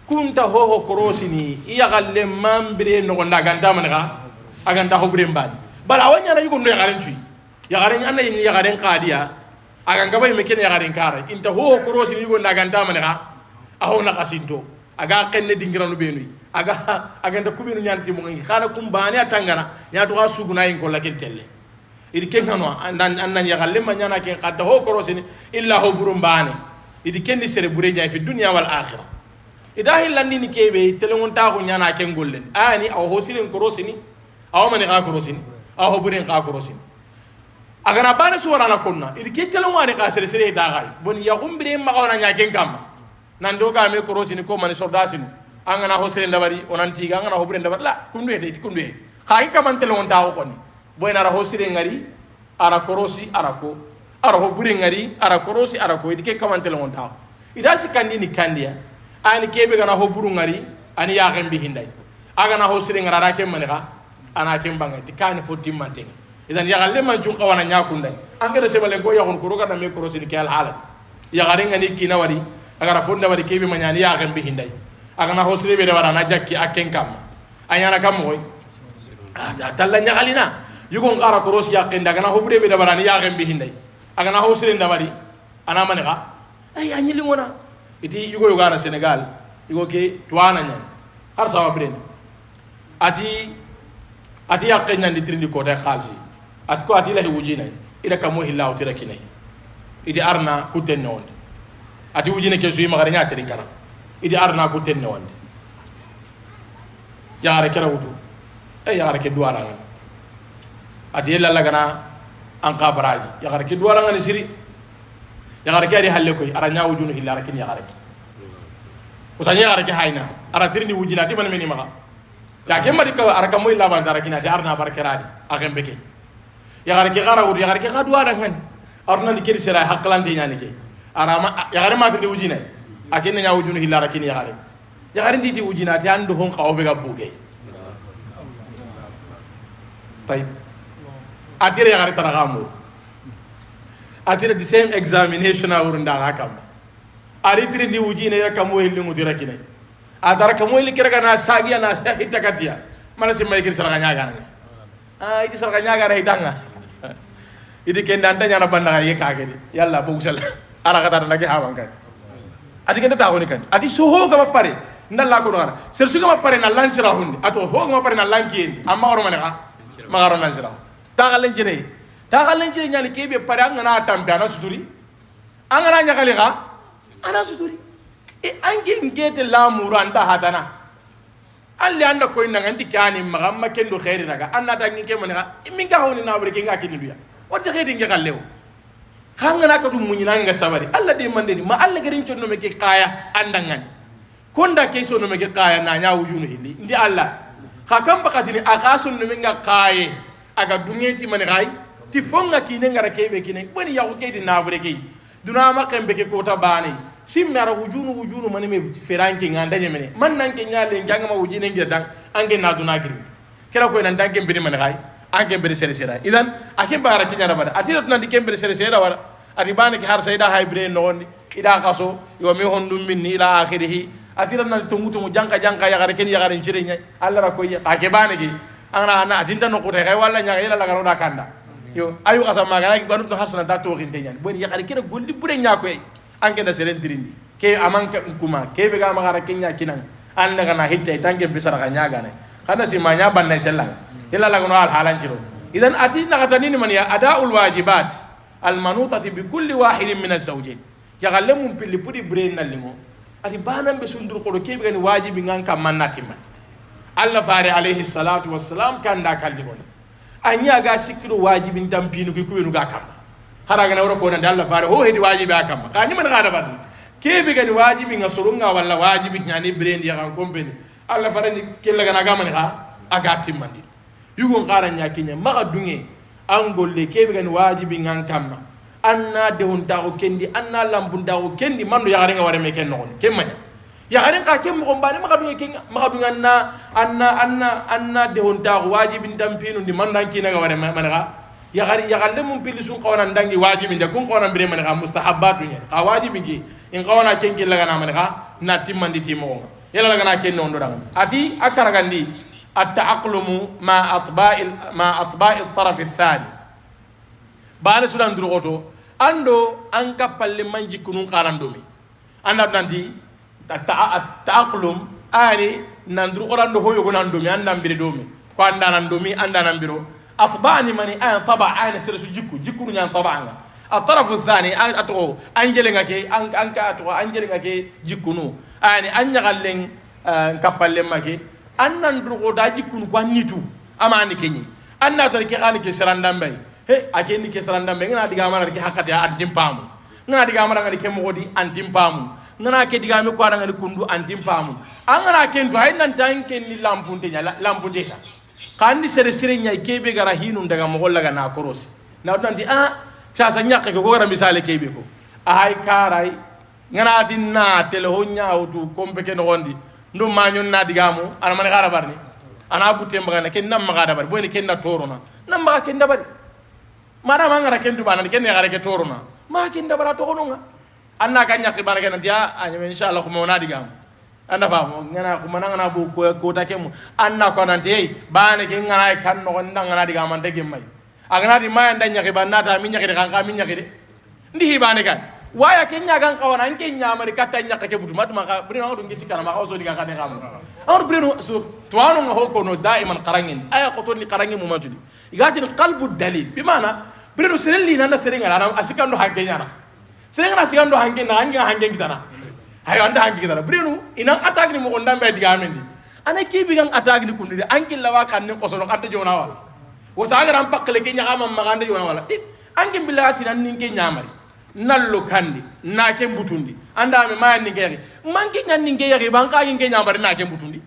kunta ho korosini iya galle mambire no gonda ganta man ka aganta ho bremban bala wanya na yugon no ya garen cui ya garen anna ya garen qadiya aga ngabay me ken ya garen kara inta ho korosini yugon na ganta man ka aho na kasinto aga kenne dingirano benui aga nda kubinu nyanti mo ngi kana kumbani atangana nyaatu ga suguna yin ko lakel telle idi kengano annan ya galle ma nyana ke qadda ho korosini illa ho burumbane idi kendi sere bure jay fi dunya wal akhirah idahi landi ni kebe telongon ta ko nyana ke ngollen ani aw ho silen korosini aw mani ga korosini aw ho buren ga korosini aga na bane suwara na konna idi ke telongani ka sere sere da gai bon ya gumbire ma ona nya ken kamma nan do ga me korosini ko mani sordasini angana hosere ndabari onanti ga angana hobre ndabar la kundu hede kundu khaaki kamante lon taw ko ni boyna ra hosere ngari ara korosi arako ara hobre ngari ara korosi arako idike kamante lon taw ida sikandi ni kandiya ani kebe gana hoburu ngari ani ya gembi hindai agana hosere ngara ra kem manega ana kem banga tikani hotimante idan ya galle man jun qawana nyakunda angere sebalen ko yakon ko roga na me korosi ni kal hala ya garenga ni kinawari agara fonda wadi kebe manyani ya gambe hindai agana hosre be da warana jakki aken kam anyana kam moy talla nyagalina yugo ngara koros ya kenda agana hobre be da warana ya gambe hindai agana hosre nda wadi ana manega ay anyili ngona iti yugo yugana Senegal yugo ke tuana nya har sawa bren ati yakken nyandi trindi ko tay khalsi at ko ati lahi wujina ida kamo hillaw tirakinay idi arna kutenne wonde ati wujine ke suyi magara nya tirin kana idi arna kutenne wonde yaare kala wutu yaare ke duwara ngal ati yella lagana an qabraji yaare ke duwara ngal siri yaare ke adi halle koy ara nya wujunu hillara kin yaare usanya yaare ke hayna ara trindi wujina ti man meni maga ya ke mari ka ara kamoy laban dara kina ti arna barkeradi akem beke yaare ke gara wutu yaare ke duwara ngal arna ni kedi sera haklande nyani ke arama yaare ma trindi wujina akene nya wujunu hillara kin yaare nditi wujina ti andu hon xawbe ga buge tay atire yaare taragamu atire the same examination awur ndara kam ari trindi wujina ya kamo hilli mutira kine adara kamo hilli kira kana sagiya na hitakatia mana simay kir sara nyaga na idi sara nyaga na hidanga idi kenda ntanya na banda ye kagedi yalla bugusal ara kata ndagi hawan kan adi kenda taawoni kan adi soho ga pare ndalla ko ngara sersu ga pare na lansira hundi ato ho ga pare na lanki amma garo manaka magaro lansira ta galen jire nyani kebe pare ngana tambe ana suturi angana nyakali ga ana suturi ange ngete lamuru anda hatana alli anda ko inna ngandi kani magamma kendo khairi naga anna ta ngike manaka minga honi na bure kinga kiniduya wata khairi nge kallew kangana ka dum munyina nga sabari alla de mandeni ma alla garin tonno me ke kaya andangani konda ke so no me ke kaya na nya wujunu hilli ndi alla ka kam bakatini akasun no me nga kaye aga dungeti man gai ti fonga kine ngara kebe kine boni ya ko kedi na bure ke duna ma kembe ke kota bani simmara wujunu mani me feranke nganda nyemene man nan ke nyale nganga ma wujine ngira dang ange na duna giri kera ko nan tanke mbiri man gai ange mbiri sere sere idan akin bara kinya na bada atirat nan dikem mbiri sere sere wala ati bani ki har sayda haybre no wonni ida kaso yo mi hondum minni ila akhirih atirat nan tungutu janka ya gare ken ya gare njire nya alla ra ko ya ke bani ki ana atinta no ko te kay wala nya ila la garo da kanda yo ayu kasam magana ki gonu to hasana da to khinte nya boni ya gare kera golli bure nya ko anke da seren tirindi ke amanka kuma ke be ga magara kenya kinan an daga na hitta tanke bisara kanya gane kana si manya banna sellang illa la gono al halan ciro idan ati na katani man ya adaul wajibat al manutati bi kulli wahidin min az-zawjayn ya gallemu pilli pudi brain nalimo ati banam be sundur ko do ke be gani wajibi nganka mannatima alla fare alayhi salatu wassalam kan da kallimon anya ga sikiro wajibin tampinu ki kuwenu ga kam haraga na wuro ko nan Allah fare ho hedi wajibi akam ka ni man gada bad kebe gani wajibi nga surunga wala wajibi nyani brand ya kan kompeni Allah fare ni kella gana gamani ha aga timmandi yugo ngara nyakinya maga dunge angolle kebe gani wajibi ngan kamma anna de hunta ko kendi anna lambunda ko kendi mando ya garenga ware me ken non kemmanya ya garen ka kem ko mbani maga dunge kenga maga dunga anna de hunta ko wajibi tampinu ndi mandan kina ga ware managa ya galle mum pili sun qawna ndangi wajibi nda kun qawna bire man ga mustahabatu nya ka wajibi ngi in qawna kenki laga na man ga na timmandi timo yalla laga na ken non do dang ati akara gandi at-ta'aqlumu ma atba'i at-taraf ath-thani bana sudan duroto ando an kapalle manji kunun qarandomi anda nandi at-ta'aqlum ari nandru qorando hoyo gonandomi andambire domi ko andanandomi andanambiro أطبعني مني أنا طبع أنا سرسو جيكو نيان طبعنا الطرف الثاني أتو أنجلين أكي أنك أتو أنجلين أكي جيكو نو أنا أنجلين كابل لما كي أنا ندرو دا جيكو نو كوانيتو أما أني كني أنا تركي أنا كسرندم بي هي أكي ني كسرندم بي أنا ديغا مانا كي حقات يا أنتم بامو أنا ديغا مانا كي كمودي أنتم بامو أنا كي ديغا مي كوانا كي كوندو أنتم بامو أنا كي ندو هاي نانتان كي ني لامبونتي لامبونتي kandi sere nya kebe gara hinu daga mogol laga na koros na nanti sasa nyaka ko gara misale kebe ko ay karay ngana na telehonya autu kompeke no gondi ndum manyon na digamu ana man gara barni ana butte mbagana ken nam magada bar boni ken na torona nam ma ken da bari mara mangara ken du banani ken gara ke torona ma ken da bara to gononga anna kan nyaki barake nan dia anya inshallah ko mona digam anda famo ngana ko mananga bu ko takemu anna ko nan tey bane ke ngana kan no ngana digam man tege may agana di may anda nyaki banna ta min nyaki kan ka min nyaki de ndi hibane kan waya ke nyagan kawana nke nyamari kata nyaka ke butu matuma ka brino do ngisi kana ma oso diga kan ngam or brino so tuano ngo ko no daiman qarangin aya ko to ni qarangin mu matuli igatin qalbu dalil bimana brino serelli nanda seringa na asikando hanke nyana seringa asikando hanke na hanke kitana hayo anda hanke kitana brino inan attack ni mo onda be diga mendi ana ke bigan attack ni kundi anki lawa kan ni ko so no katta jona wala wo sagaram pakle ke nyama magande jona wala anki bilati nan ninke nyamari nallo kandi na ke mbutundi anda me ma ninge manki nyan ninge yaki banka ninge nyamari na ke mbutundi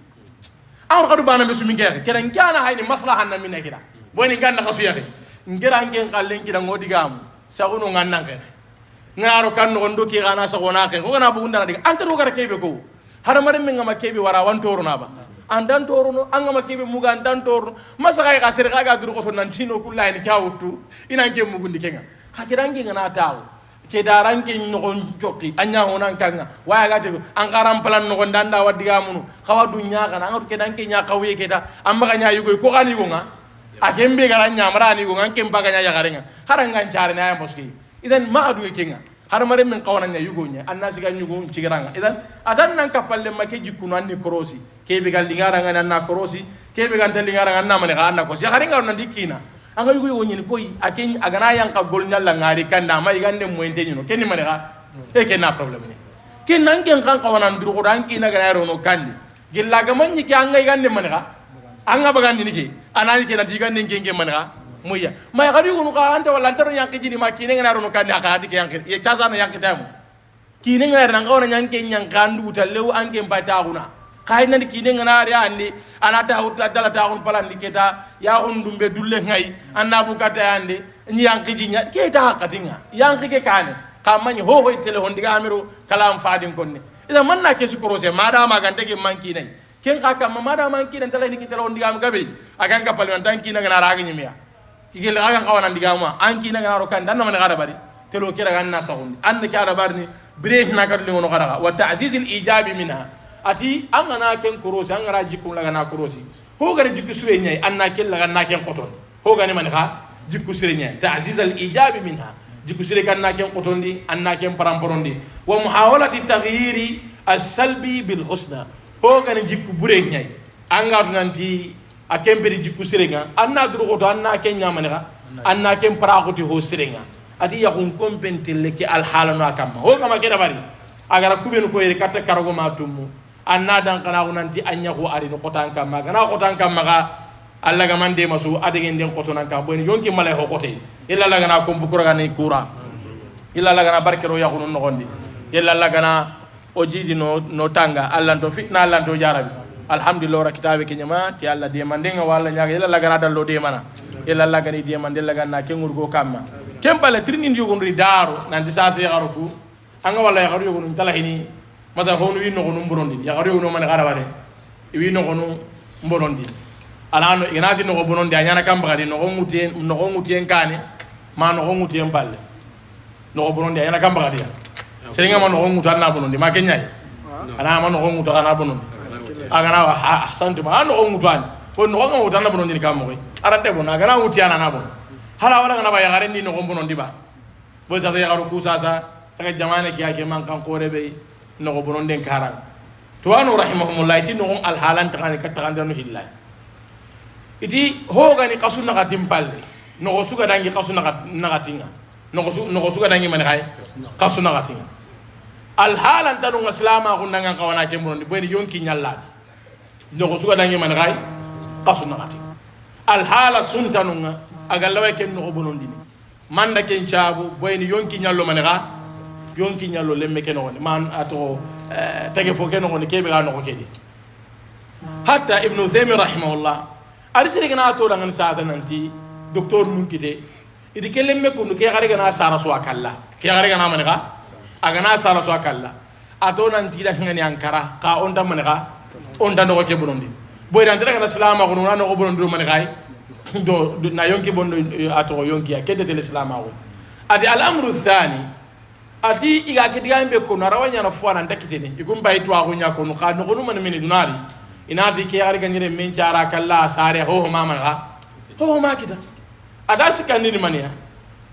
awr kadu bana be sumi ngere keren kana hayni maslahan na minna kida boni ganda kasu yaki ngera ngen kallen kida ngodi gam saguno ngannan ke ngaro kan no ndo ki kana sagona ke ko na bu ndana diga anta do gara kebe ko har mare men ngama kebe wara wan toru na ba andan toru no angama kebe muga andan toru masaka ka sir ka ga duru ko nan tino kullaini kawutu ina ke mugundi kenga hakirangi ngana tawo ke daranke nogon jokki anya honan kanga waya gate an karam plan nogon danda wadiga munu kawa dunya kana an ke danke nya kawe ke da amma kanya yugo ko kani go nga akembe garanya marani go nga kemba kanya ya garenga haranga chare na ya moski idan ma adu ke nga har mare min kawana nya yugo nya annasi ga yugo cigiranga idan adan nan kapalle make jikkuno anni korosi ke be gal lingara nga na korosi ke be gal lingara nga na mane ga na ko si haringa on dikina anga yugo woni ni koy aken agana yang ka gol nyalla ngari kanda ma igande moente nyino kenni mane ga e ken na problem ni ken nan ken kan kawana ndur ko dan kina ga yaro no kandi gilla ga man ni ke anga igande mane ga anga bagandi ni ke anani ke na digande ngenge mane ga muya ma ga yugo no ka anta wala ntaro yang ke jini ma kine ngaro no kandi aka hadi ke yang ye chaza no yang ke tamu kine ngara nan kawana yang ke yang kandu talew ange mbata guna kayna ni kine ngana andi anata hutta dala taun palandi keta ya hundumbe dulle ngai annabu kata yande ni yanki jinya keta hakatinga yanki ke kane kamani ho ho tele hondiga amiru kalam fadin konni ida manna ke su korose mada magante ke manki nai ken kaka mada manki nan tele ni kitelo hondiga am gabe akan ka palwan tanki na ngana ragi nyimya kigel akan kawana ndiga ma anki na ngana ro kan dan man ngada bari telo kira ganna sahundi an ke ara barni break na kadli ngono kada wa ta'zizil ijabi minha ati angana ken korosi angara jikku laga na korosi ho gari jikku sure nyai anna ken laga na ken qoton ho gani man kha jikku sure nyai ta'ziz al ijab minha jikku sure kan na ken qoton di anna ken paramporondi wa muhawalati taghyiri as-salbi bil husna ho gani jikku bure nyai anga nanti akem pedi jikku sure nga anna duru qoto anna ken nyamane kha anna ken paraqoti ho sure nga ati yakun kompentelle ke al halano akam ho kama ke dabari agara kubenu ko yeri katta karago matumu anna dan kana unanti anya ko ari no kotan kam ma kana kotan kam ma alla ga mande masu adegen den kotonan kam boy yonki malay ho kote illa la gana ko bukura gani kura illa la gana barkero ya ko no gondi illa la gana o jidi no tanga alla to fitna alla to jarabi alhamdulillah ra kitabe ke nyama ti alla de mande nga wala nyaga illa la gana dallo de mana illa la gani de mande la gana ke ngurgo kamma kembale trinin yogondri daro nan di sa se garuku anga wala ya garu yogon talahini masa honu wi no ko mborondi ya gari no man gara bare wi no ko mborondi alano inati no ko bonondi anyana kamba gadi no ko ngutien kane ma no ko ngutien balle no ko bonondi anyana kamba gadi selinga man no ko ngutan na bonondi ma kenyai ana man no ko ngutan na bonondi aga na ahsantu ma no ko ngutan ko no ko ngutan na bonondi ni kam ko arante bon aga na ngutiana na bon hala wala na ba ya gari ni no ko bonondi ba bo sa ya garu ku sasa saka jamane ki ake man kan ko rebe no ko bonon den karan to anu rahimahumullah ti no al halan takani kataganda no hillay idi ho gani qasuna gatim palle no ko suga dangi qasuna nagatinga no ko suga dangi man kay qasuna gatinga al halan tanu islama ko nanga kawana ke bonon be yonki nyalladi no ko suga dangi man kay qasuna gatinga al hala suntanu agal lawe ken no ko bonon dini manda ken chabu boyni yonki nyallo man ga yonki nyallo lemme ken on man ato tege fo ken on kebe ga no ko kedi hatta ibnu zaymi rahimahullah arsiri gana to dangan sasa nanti docteur munkite idi kelemme ko ke gare gana sara so akalla ke gare gana man ga agana sara so akalla ato nanti da ngani ankara ka on tam man ga on dan ko ke bonondi boy dan daga na salama ko no ko bonondi man ga do na yonki bondo ato yonki ya kedete l'islam awo adi al amru thani ati iga ke diga be ko na rawanya na fo nan takitene igum bay to ago nya ko no ka no ko man mini dunari inati ke yar ga nyire men cara kala sare ho mama ga ho ma kita ada sikandi ni mania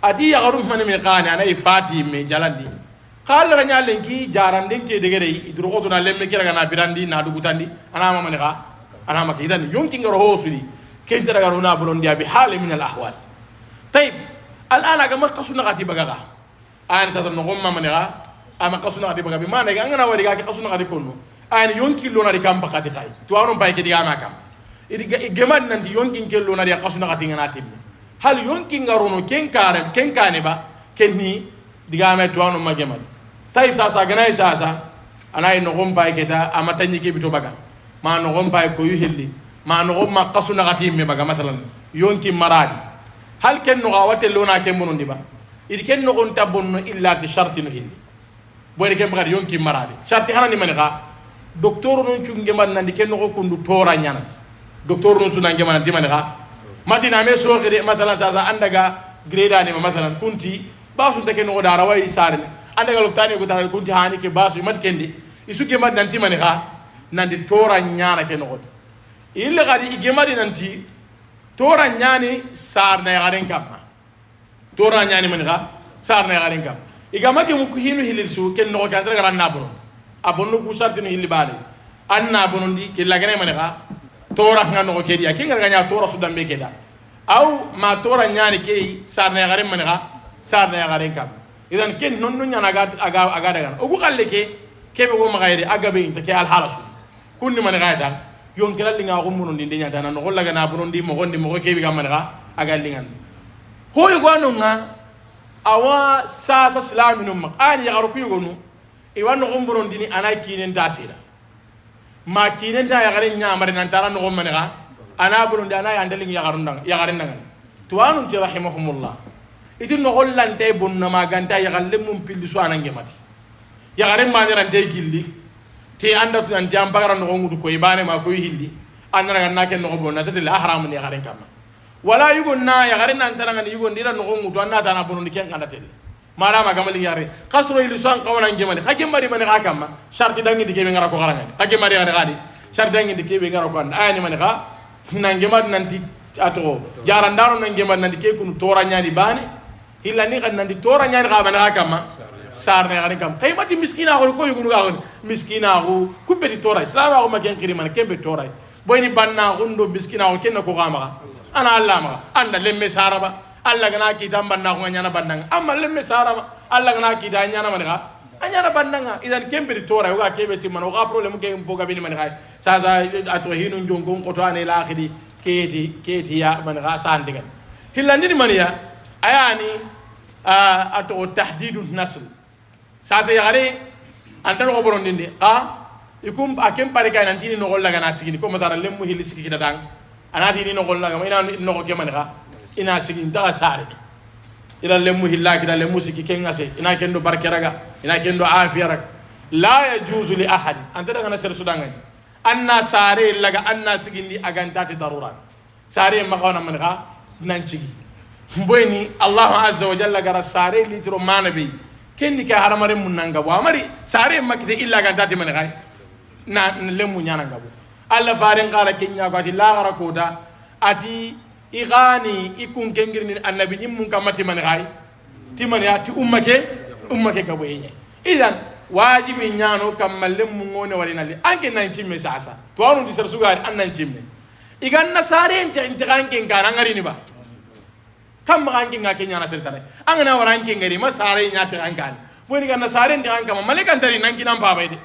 ati ya garum man min qani ana ifati me jalandi qala ranya lenki jaranden ke degere idro ko na lemme kira na birandi na dugutandi ana mama ni ga ana ma kidan yonki ngaro ho sudi ken tara garo na bolon dia bi hal min al ahwal طيب الان كما قصنا غاتي بغا انا تاسو نغم مama ni ga ama qasuna غاتي بغا بما ne ngana wali ga qasuna غاتي kono ani yonki lona di kam bakati khay to waron bay ke diga ma kam idi geman nan di yonki ke lona di qasuna غاتي ngana tim hal yonki ngarono ken kane ba ken ni diga ma to waron ma gemal tayib sasa ganay sasa anay no gom bay ke ta ama tanyi ke bito baga ma no gom bay ko yu hilli ma no gom ma qasuna غاتي me baga masalan yonki maradi hal ken no gawate lona ken bonon diba idi ken no on tabonno illa ti sharti no hilli boyde ken bagati yonki maradi sharti hanani man ga docteur non chunge man nandi ken no ko kundu tora nyana docteur non sunange man di man ga matina me so gede masalan sa andaga greda ni masalan kunti basu de ken no dara way sare andaga loktani ko dara kunti hani ke basu mat kendi isuke man nanti man ga nandi tora nyana ken no illa gadi igemadi nanti tora nyani sar na garen kam tora nyani man ga sar na garen kam igama ke mu hinu hilil su ken no ka dara na bono abonno ku sarti no hilli bale anna bono di ke lagane man ga tora ngano ko ke dia ke ngar nya tora su dambe ke da aw ma tora nyani ke sar na garen man ga sar na garen kam idan ken non no nyana aga daga o ku kalle ke be go ma gairi aga be inte ke al halasu kunni man ga ta yon kala linga ko munon di nya tan no ko laga na bono di mo gondi mo ko ke bi ga man ga aga lingan hoy gwanu nga awa sasa silaminum mak ani yagaru ku yugonu e wanno gomboron dini ana kinen tasira ma kinen ta yagare nyamare nan tara no gommane ga ana bonon dana ya andaling yagaren dangan tuwanun ti rahimahumullah idin no hollante bonna maganta yagalle mum pilli so anange mati yagaren ma ni rante gilli te anda tan jam bagara no ngudu ko ibane ma ko hilli andara ganna ken no bonna tati la haram ni yagaren kama wala yugonna ya garin nan tananga yugon dira no ngu to annata na bonon ken ngana tele mara ma gamali yare kasro ilu san kawana ngemani khage mari mani khakama sharti dangi dike ngara ko garanga khage mari yare gadi sharti dangi dike be ngara ko and ayani mani kha nangemat nanti ato jarandaro nangemat nanti ke kunu tora nyani bani illa ni kan nanti tora nyani kha mani khakama sar ne garin kam kaymati miskina ko yugunu ga on miskina ko kubbe tora islam ko ma ken kiri man kembe tora boyni banna undo miskina ko ken ko gama ana allama anda lemme saraba alla gana kita banna ko nyana bandanga amma lemme saraba alla gana kita nyana manaka anyana bandanga idan kembe tora yo ga kebe simano ga problem ke mboga bini manaka sasa ato hinu jongo ko to ane la akhidi keti ya manaka sandigan hillandini maniya ayani ato tahdidun nasl sasa ya gare antan ko boron dindi ikum akem pare kay nantini no golla gana sigini ko masara lemmu hilisi kita dang anati ni no golla ga ina no ko gemani ga ina sigin daga sare ila lemmu hillaki da lemmu sigi kengase ina kendo barkeraga ina kendo afiyara la yajuzu li ahad anta daga na ser sudanga anna sare laga anna sigin di agantati darura sare magona man ga nan cigi mboyni allah azza wa jalla gara sare litro manabi kenni ka haramare mun nanga wa mari sare makite illa agantati man ga na lemmu nyana ngabo alla farin qara kenya ko ati la gara koda ati igani ikun kengirni annabi nyim kamati man gai timani ati ummake ka boyenye idan wajibi nyano kamalle mun ngone walina li anke nan timme sasa to anu di ser sugari annan timme igan nasare ente kanken kana ngari ni ba kam kanken ngake nyana fertale angana waranke ngari masare nyata kankan boni gan nasare ente kanka malekan tari nan kinan babayde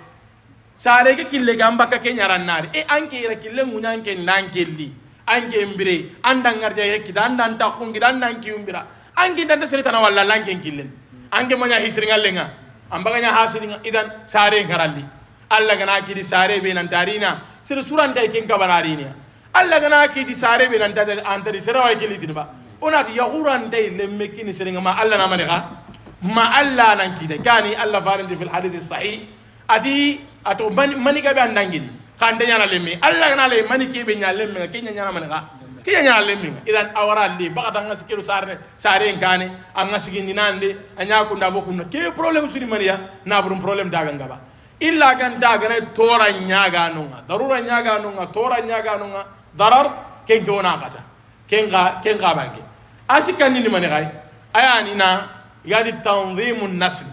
sare ke kille gamba ka kenya rannari e anke ira kille munyanke nankelli anke mbire andangar je kita andan takung kita andan kiumbira anke danda seretana walla lanken killen anke manya hisringal lenga ambaganya hasiringa idan sare ngaralli alla gana kidi sare be nan tarina sir suran dai ken kabanarinia alla gana kidi sare be nan tadal antari serawai kilidin ba onati yahuran dai lemme kini seringa ma alla na manega ma alla nan kide kani alla farindi fil hadith sahih ati ato mani gabe andangini khande nyana lemme alla gana le mani kebe nyana lemme kenya nyana manega kiya nya lemminga idan awara li bakata nga sikiru sare ngane anga sigindi nande anya ko ndabo kunno ke problem suri maniya na burum problem daga ngaba illa kan daga ne tora nyaga nunga darura nyaga nunga tora nyaga nunga darar ken gona kata ken ga bangi asikan ni mani gai ayani na yadi tanzimun nasl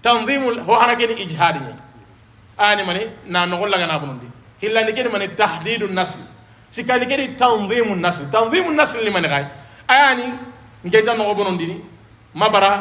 tanzimul ho hanakeni ijhadi ani mani na no golla gana bunundi hilla ni keni mani tahdidun nasl sikani keni tanzimun nasl liman gai ayani ngenda no bunundi ni mabara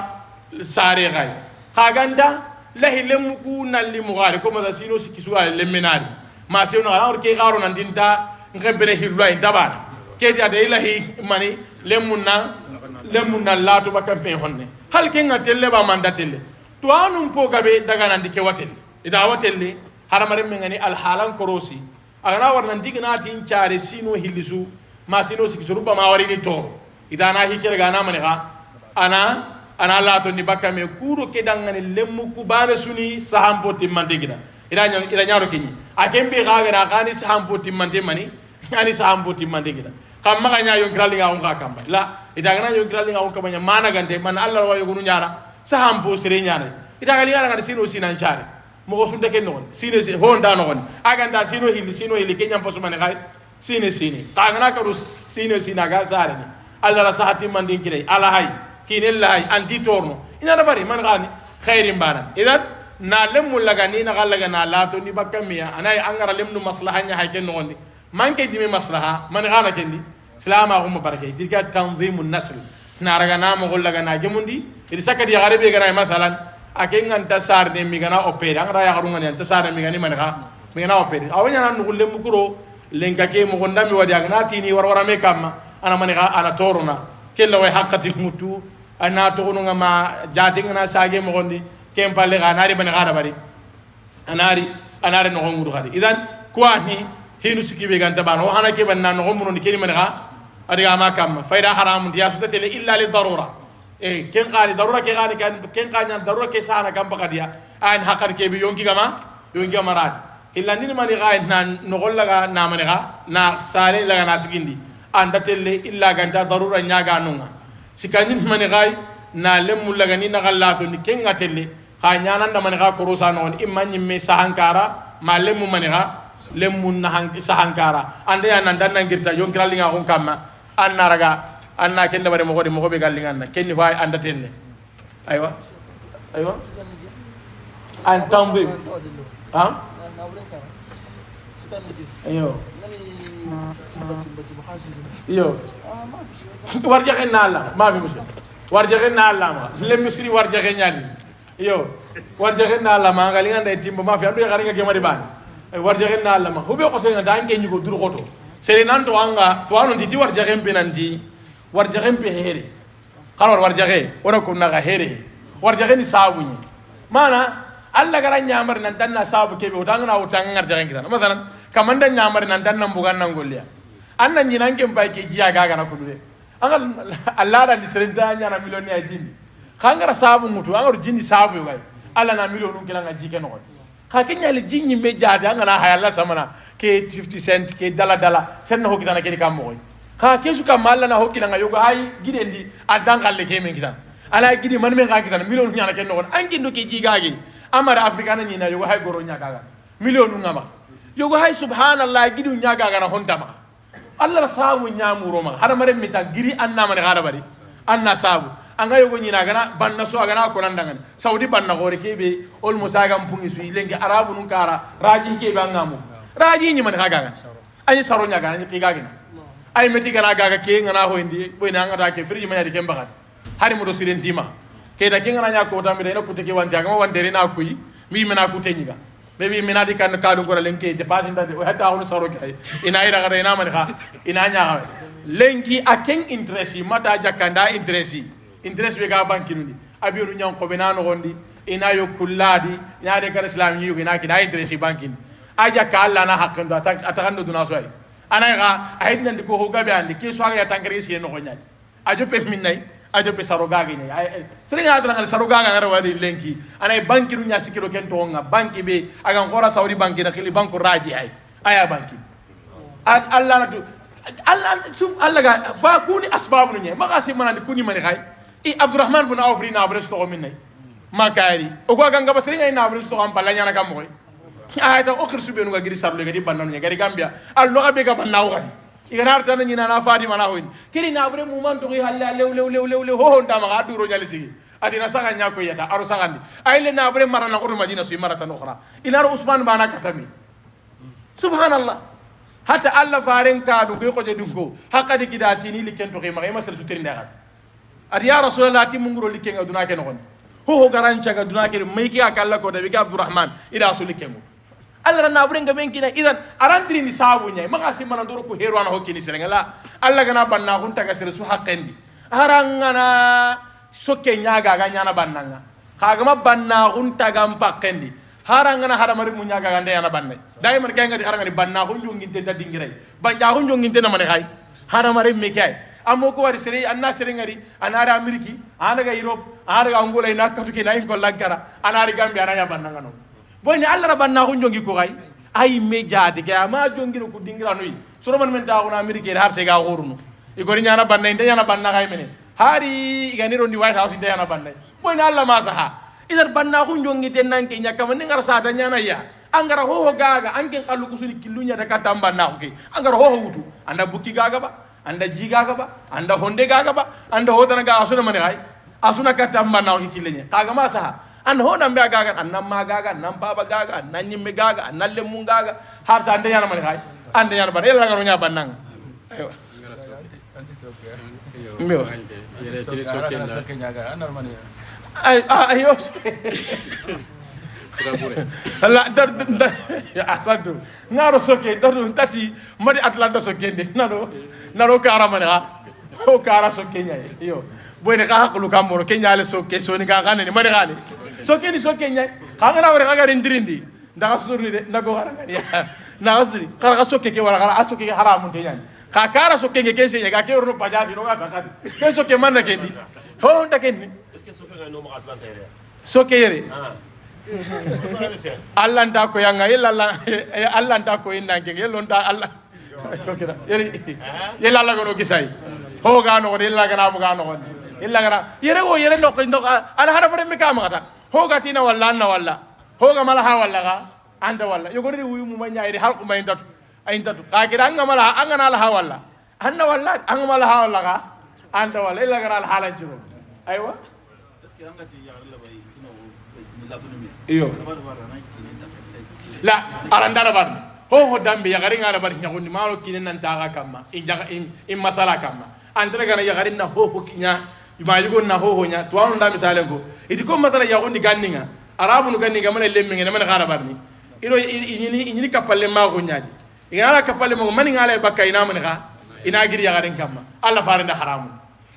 sare gai kaganda lahi lemuku nalli mugari ko ma sino sikisu ay lemenari ma sino ala ke garo nan dinta ngembere hilwa intabana ke dia de ilahi mani lemunna latu bakampe honne hal ke ngatelle ba mandatelle to anum po gabe daga nan dike watelle ida watelle haramare mengani al halan korosi agana warnan digna tin chare sino hilisu ma sino sikisu ruba ma wari ni toro ida na hikere gana mani ga ana lato ni bakame kuro ke dangane lemmu ku bane suni sahampo timmante gida ida nyaro kinyi akembe gaga na kani sahampo timmante mani ani sahampo timmante gida kamma ganya yon kralinga on ka kamba la ida gana yon kralinga on kabanya mana gante man Allah wa yogunu nyara sahampo sire nyana ida gali ngara ngada sino sinan chare mo sunde ken non sine honda non aganda sino hili kenya poso mane kay sine tangana ka sino sinaga sare ni Allah la sahati mandin kirei ala hay kinella anti torno ina da bari man gani khairin bana idan na lemmu lagani na galaga na lato ni bakamiya anay angara lemnu maslahanya hay ken nonni man ke jimi maslaha man gana kendi salama ko barake dirga tanzimun nasl na raga na mo golaga na gemundi idi sakati ya garebe gara masalan akengan tasar ne mi gana opere angara ya harunga ne tasar mi gani man ga mi gana opere awanya nan ko lemmu kuro lenga ke mo gonda mi wadi agna tini warwara me kamma ana man ga ana torona kella way haqqati mutu ana to no ma jati ngana sage mo gondi kem palle ga nari ban gara bari anari no nguru khadi idan kwa ni hinu sikibe ganta ban o hanake ban nan no nguru ni keni man ga adiga ma kam fayda haram diya sudate illa li darura ken qali darura ke gani kan ken qanya darura ke sana kam baqadiya an haqqar ke bi yonki gama rad illa ni man ga nan no golla ga na man ga na sale la na sigindi anda telle illa ganta darura nyaga nunga sikani mani gai na lemmu lagani na gallato ni kenga telle ka nyana nda mani ga korosa non imma nyimme sahankara ma lemmu mani ga lemmu na hanki sahankara ande ya nan dan ngirta yonkira linga on kamma anna raga anna kende bare mo be gallinga na kenni way anda telle aywa an tambe ha iyo warjaxe nala ma fi musa warjaxe nala ma lem misri warjaxe nyali iyo warjaxe nala ma ngali nganda timbo ma fi andu ya garinga gemari ban warjaxe nala ma hube ko tenga dange nyugo dur goto sere nan to anga to anu di warjaxe penanti warjaxe pe here kalor warjaxe ora ko naga here warjaxe ni sabunyi mana alla gara nyamar nan danna sabu kebe utanga utangar jaxe ngita masalan kamanda nyamar nan danna bugan nan golya anna nyinange mbay ke jiya gaga na kudude angal Allah da disrenta nyana miliyoni ya jindi khangara sabu mutu angar jindi sabu way alla na miliyonu kilanga jike no ka kenya le jinni me jada ngana hayalla samana ke 50 cent ke dala sen no hokita na ke kam moy ka kesu kam alla na hokila nga yogo hay gidendi adangal le ke men kitan ala gidi man men ga kitan miliyonu nyana ken no an gindo ke jigagi amara afrikana nyina yogo hay goro nyaga miliyonu ngama yogo hay subhanallah gidu nyaga ga na hontama Allah sabu nyamuro ma har mare mita giri anna man gara bari anna sabu anga yogo nyina gana banna so gana ko nandangan saudi banna gore kebe ol musagam pungi su lengi arabu nun kara raji kebe angamu raji nyi man gaga ay saro nyaga ni kiga gina ay meti gana gaga ke ngana ho indi boy na ngata ke friji manya di kemba kat hari mo do sirentima ke da ke ngana nya ko tammi dena kuteke wanti aga wandere na kuyi mi mena kutenyiga maybe minati kan kadu ko lenki dépassé ndade o hatta on saro kay ina ira gara ina man kha ina nya lenki aken interesi mata jakanda interesi interest be ga banki nuni abiru nyam ko benano gondi ina yo kulladi nyaade kar islam yi ina kina interesi banki aja ka alla na hakkan do atakando duna so ay ana ga aidna ndiko ho gabe andi ke so aga tankari si no gonya ajo pe minnay ajo pe saroga gi ne ay seringa atra ngal saroga ga ngara wadi lenki ana banki ru nya sikiro ken to nga banki be aga ngora saudi banki na khili banku raji ay aya banki alla na tu Allah suf Allah ga fa kuni asbabu nya maka si manani kuni mani khay Abdurrahman bin Auf ri na abres to minna makari o ko ganga basri ngay na abres to am balla nyana kam moy ayta o khir sube no ga giri sarlo ga di bannan nya gari Gambia allo abe ga bannaw gadi igana tan ni na Fatima na hoyin kiri na abre mu man to halla lew ho honta ma ga duro nyali sigi atina sanga nya ko yata aro sangandi ay le na abre marana ko Madina su maratan ukhra ila Usman bana katami subhanallah hatta Allah faren ka du ko je dunko hakati kidati ni likento ke ma masal su tirinde gat ad ya rasulullah ti munguro likenga duna ke non ho garancha ga duna ke mai ki akalla ko da bi Abdurrahman ida su likengo Allah na abre ngaben kina idan arantri ni sabu nyai maka si manan doro ko heru ana hokini serengala Allah gana banna hun taga sere su hakkendi harangana sokke nyaga ga nyana bannanga kaga ma banna hun taga mpakkendi harangana haramari mu nyaga ga ndeyana banne dai man kay ngati harangani banna hun jonginte da dingirai banja hun jonginte na mane hay haramari me kay amo ko wari sere anna sere ngari anara Ameriki anaga Europe anaga Angola ina katuke na in ko lankara anari Gambia na ya bannanga no boy ni Allah rabanna ko jongi ko gay ay me jaade ke ama jongi ko dingira noy soro man men ta ko na Ameriki har se ga gorunu e gori nyana banna inde nyana banna kay mene hari igani rondi White House inde nyana banna boy ni Allah ma saha idar banna ko jongi ten nanke nyaka man ngar sa ta nyana ya angara ho gaga anken kallu kusuni killunya ta katamba na ko ke angara ho wutu anda bukki gaga ba anda ji gaga ba anda honde gaga ba anda hodana ga asuna man kay asuna katamba na ko killenya kaga ma saha an ho nambe gaga annam ma gaga nam baba gaga nan nyimme gaga nalle mun gaga har sa ande yana man kay ande yana ban ela garo nya banang ayo mbiyo yere tiri soke nyaga anar man ay ayo Allah dar ya asadu ngaro soke daru tati mari Atlanta soke de naro kara man ha o kara soke nya yo boy ne ka hakulu kamoro kenya le soke so ni ga kanani mari khali soke ni soke nyai kanga na wara kaga rindirindi ndaga surni de ndago harangani na asri kara soke ke wara kara asoke ke haramun te nyai ka kara soke ke kese ga ke orno pajasi no ga sakati ke soke man na kendi ho nda kendi est ce que soke ga no ma Atlanta yere soke yere Allah nda ko yanga Allah nda ko inna ke yello nda Allah ko kida yere yella Allah gono gisay ho ga no yella ga na bu ga no illa gara yere wo yere no ko ndo ala hada bare mi kama kata ho ga tina walla anna walla ho ga mala ha walla ga anda walla yo gori wi mu manya iri halku may ndatu ay ndatu ka kira anga mala anga na la ha walla anna walla anga mala ha walla ga anda walla illa gara al halan jiro aywa est ce que anga ti yar la bay no ni la tunumi iyo la aranda la bar ho dambe ya gari ngara bar nyagundi maro kinen nan taga kamma in masala kamma antre gana ya gari na ho kinya ima yugo na ho nya to anu nda misale ko idi ko matala ya gondi ganninga arabu nu ganninga man lemme ngene man khara barni iro ini kapalle ma ko nyaadi ingala kapalle mo man ngala bakka ina man kha ina giri ya garin kamma alla farenda haramu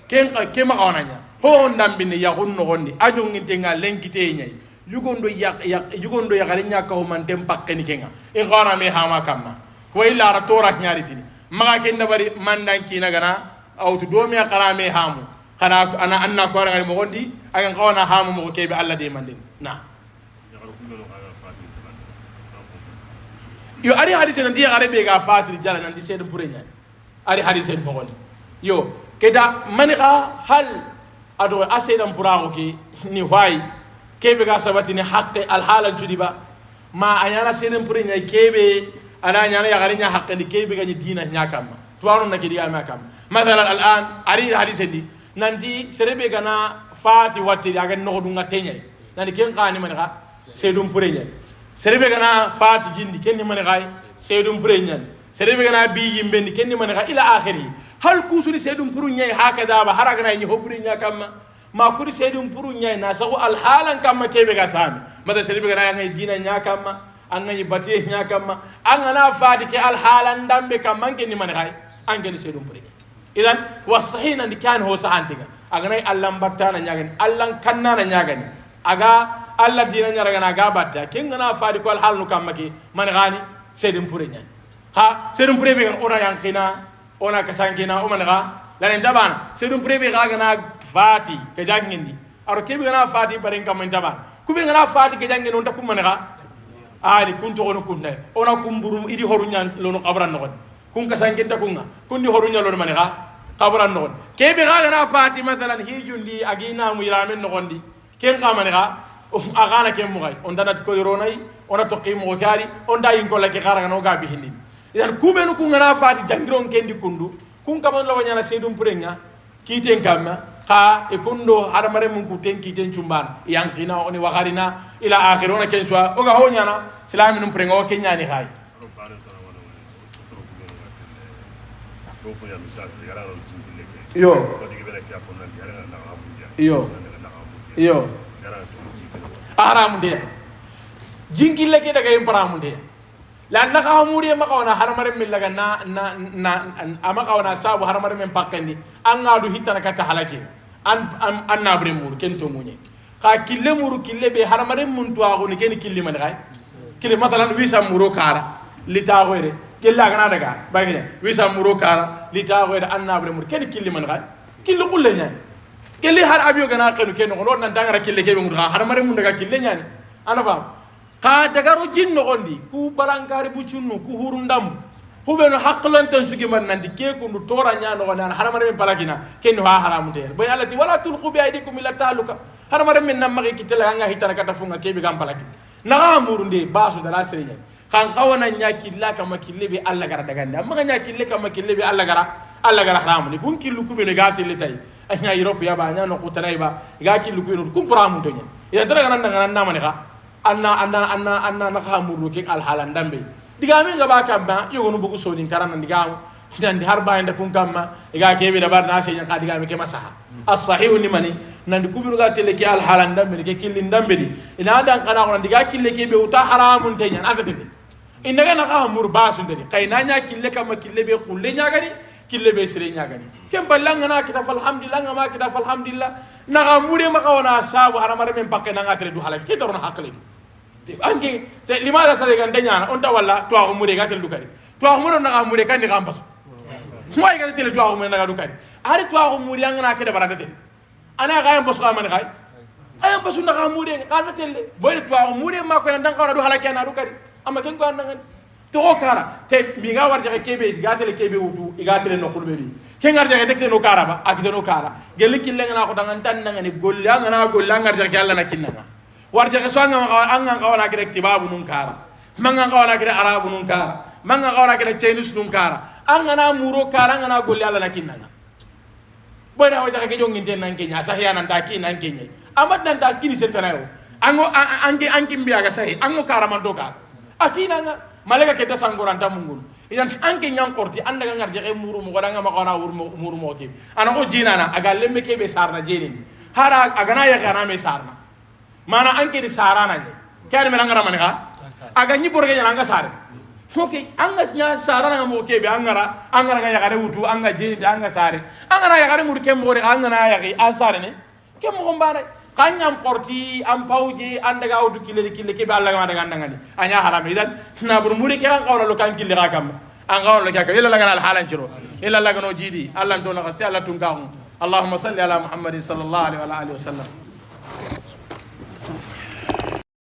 ken ke ma onanya ho ndam bin ya gonno gondi ajo nginte nga lenkite nyai yugondo ya garin nya ka ho man tem pakke ni kenga in khana me hama kamma ko illa ra tora nyaari tini maga ken da bari mandan kina gana awtu do me khara me hamu kana ana anna ko ara mo gondi agan kawana hamu mo kebe alla de manden na yo ari hadise nan dia arabe ga fatir jala nan di sedu burenya ari hadise mo gondi yo keda manika hal ado asedan purago ki ni way kebe ga sabati ni haqqi al halal judiba ma ayana senen burenya kebe ana nyana ya garinya haqqi ni kebe ga ni dina nyakama tuwano na kidi ama kam mathalan al an ari hadise di nanti serebe gana fati watti aga no dunga tenya nani ken qani man ga sedum purenya serebe gana fati jindi ken man ga sedum purenya serebe gana bi yimbe ken man ga ila akhiri hal kusuri sedum purunya hakada ba haragana ni hobrenya kamma ma kuri sedum purunya na sahu al halan kamma kebe ga sami mata serebe gana ngai dina nya kamma an ngai bati nya kamma an na fati ke al halan dambe kamma ken man ga an ken sedum purenya idan wasahina ni kan ho sahantiga aganai allan battana nyagan allan kannana nyagani aga alla dina nyaraga na ga batta kengana faadi ko al halnu kamaki man gani sedum pure nyan ha sedum pure be ona yang khina ona kasangina o man ga lanen tabana sedum pure be ga na fati ke jangindi aro kebe gana fati baren kam tabana kube gana fati ke jangini on takum man ga ali kunto ono kunna ona kumburu idi horu nyan lono qabran no kun kasankinta kunga kundi horunya lor mani ga qabran no kebe ga na fati masalan hijundi agina mu iramen no gondi ken qamani ga agana ken mu gai on danat ko yoronai ona to qimo gari on da yin ko la ke garanga no ga bihindi idan kubenu kun na fati jangiron kendi kundu kun kabon la wanyana sedum purenga kiten kamma ka e kundo haramare mun kuten kiten chumban yang fina oni wagarina ila akhirona ken swa o ga honyana silaminum purenga o kenyani hay yo yo haram de jinkille ke daga imparamu de la naka hamuri ma kawana haramare min laga na ama kawana sabu haramare min pakandi an ngadu hitana kata halake an nabre mur ken to munye ka kille muru kille be haramare mun to ago ni ken kille man kay kille masalan wisa muro kara lita goyre killa gana daga bagina wisa muro kara lita goyre an nabre mur ken kille man kay kille kulle nyani kille har abiyo gana kanu ken no nan dangara kille ke be mur haramare mun daga kille nyani ana fam ka dagaro jinno gondi ku barankari bucunnu ku hurundam hubeno haqqlantan sugi man nandi ke ko ndu tora nyaano wana haramare men palagina ken ha haramu de boy alati wala tulqu bi aydikum ila taluka haramare men nam magi kitela nga hitana kata funga ke bi gam palagi na amurunde basu dala serenya kan kawana nyaki la kama killebi alla gara dagande amma nya kille kama killebi alla gara haramu ni bun killu ku be ne gati le tay anya europe ya ba nya no kutanai ba ga killu ku no kum pramu to nya ya tara nan na mani ka anna naka murru ke al halan dambe digami ngaba kamma yogo no bugu soni karana digam dan di harba inda kun kamma iga kebe da bar na senya ka digami ke masaha as sahih ni mani nan kubiru ga tele ke al halan dambe ke killin dambe di ina dan kana ko diga kille ke be uta haramun tenya ata tebe inda ga naka mur basu ndeni kayna nya kille kama kille be kulle nya gani kille be sire nya gani kem ballanga na kita alhamdulillah ngama kita alhamdulillah na mure maka wana sabu haramare men pakke na ngatre du halal ke torona hakle anki limaza sa de gandanya onta wala to a mure ga tel dukari to a mure na mure kan ni gambas moy ga tel to a mure na dukari ari to a mure ngana ke da barata tel ana ga yam bosu man ga ay bosu na mure ka na tel boy to a mure ma ko nan ka do halake na dukari amma ken ko nan to kara te mi ga war jaga kebe ga tel kebe wutu ga tel no kulbe ni ken gar jaga tek no kara ba akite no kara gel kille ngana ko dangan tan ngani golla ngar jaga yalla na kinna warja ke songa anga kawana kire tibabu nun kara manga kawana kire arabu nun kara manga kawana kire chinese nun kara anga na muro kara anga na golli alla nakinna boy na waja ke jongi den nan kenya sahiya nan ta kin nan kenya amad nan ta kini sertana yo angi mbiya ga sahi ango kara man do kara akina nga malaga ke ta sangoran ta mungun idan anke nyang korti anda ga ngar jeke muru mo godanga ma kawana muru mo ke ana ko jinana aga lemme ke be sarna jenin hara aga na ya kana me sarna mana anke di sarana ni kare melangara manika aga nyi borge nyanga sare foke anga nya sarana mo ke be angara ga yakare wutu anga jeni de anga sare angara yakare ngur ke mbore anga na yaki asare ne ke mo gombare kanyam porti am pawje andaga wutu kille ke be Allah ga daga ndangani anya haram idan na bur muri ke an qawla lo kan kille rakam an qawla ka ila laga al halan ciro ila laga no jidi Allah to na qasti Allah tun ka Allahumma salli ala Muhammadin sallallahu alaihi wa alihi wasallam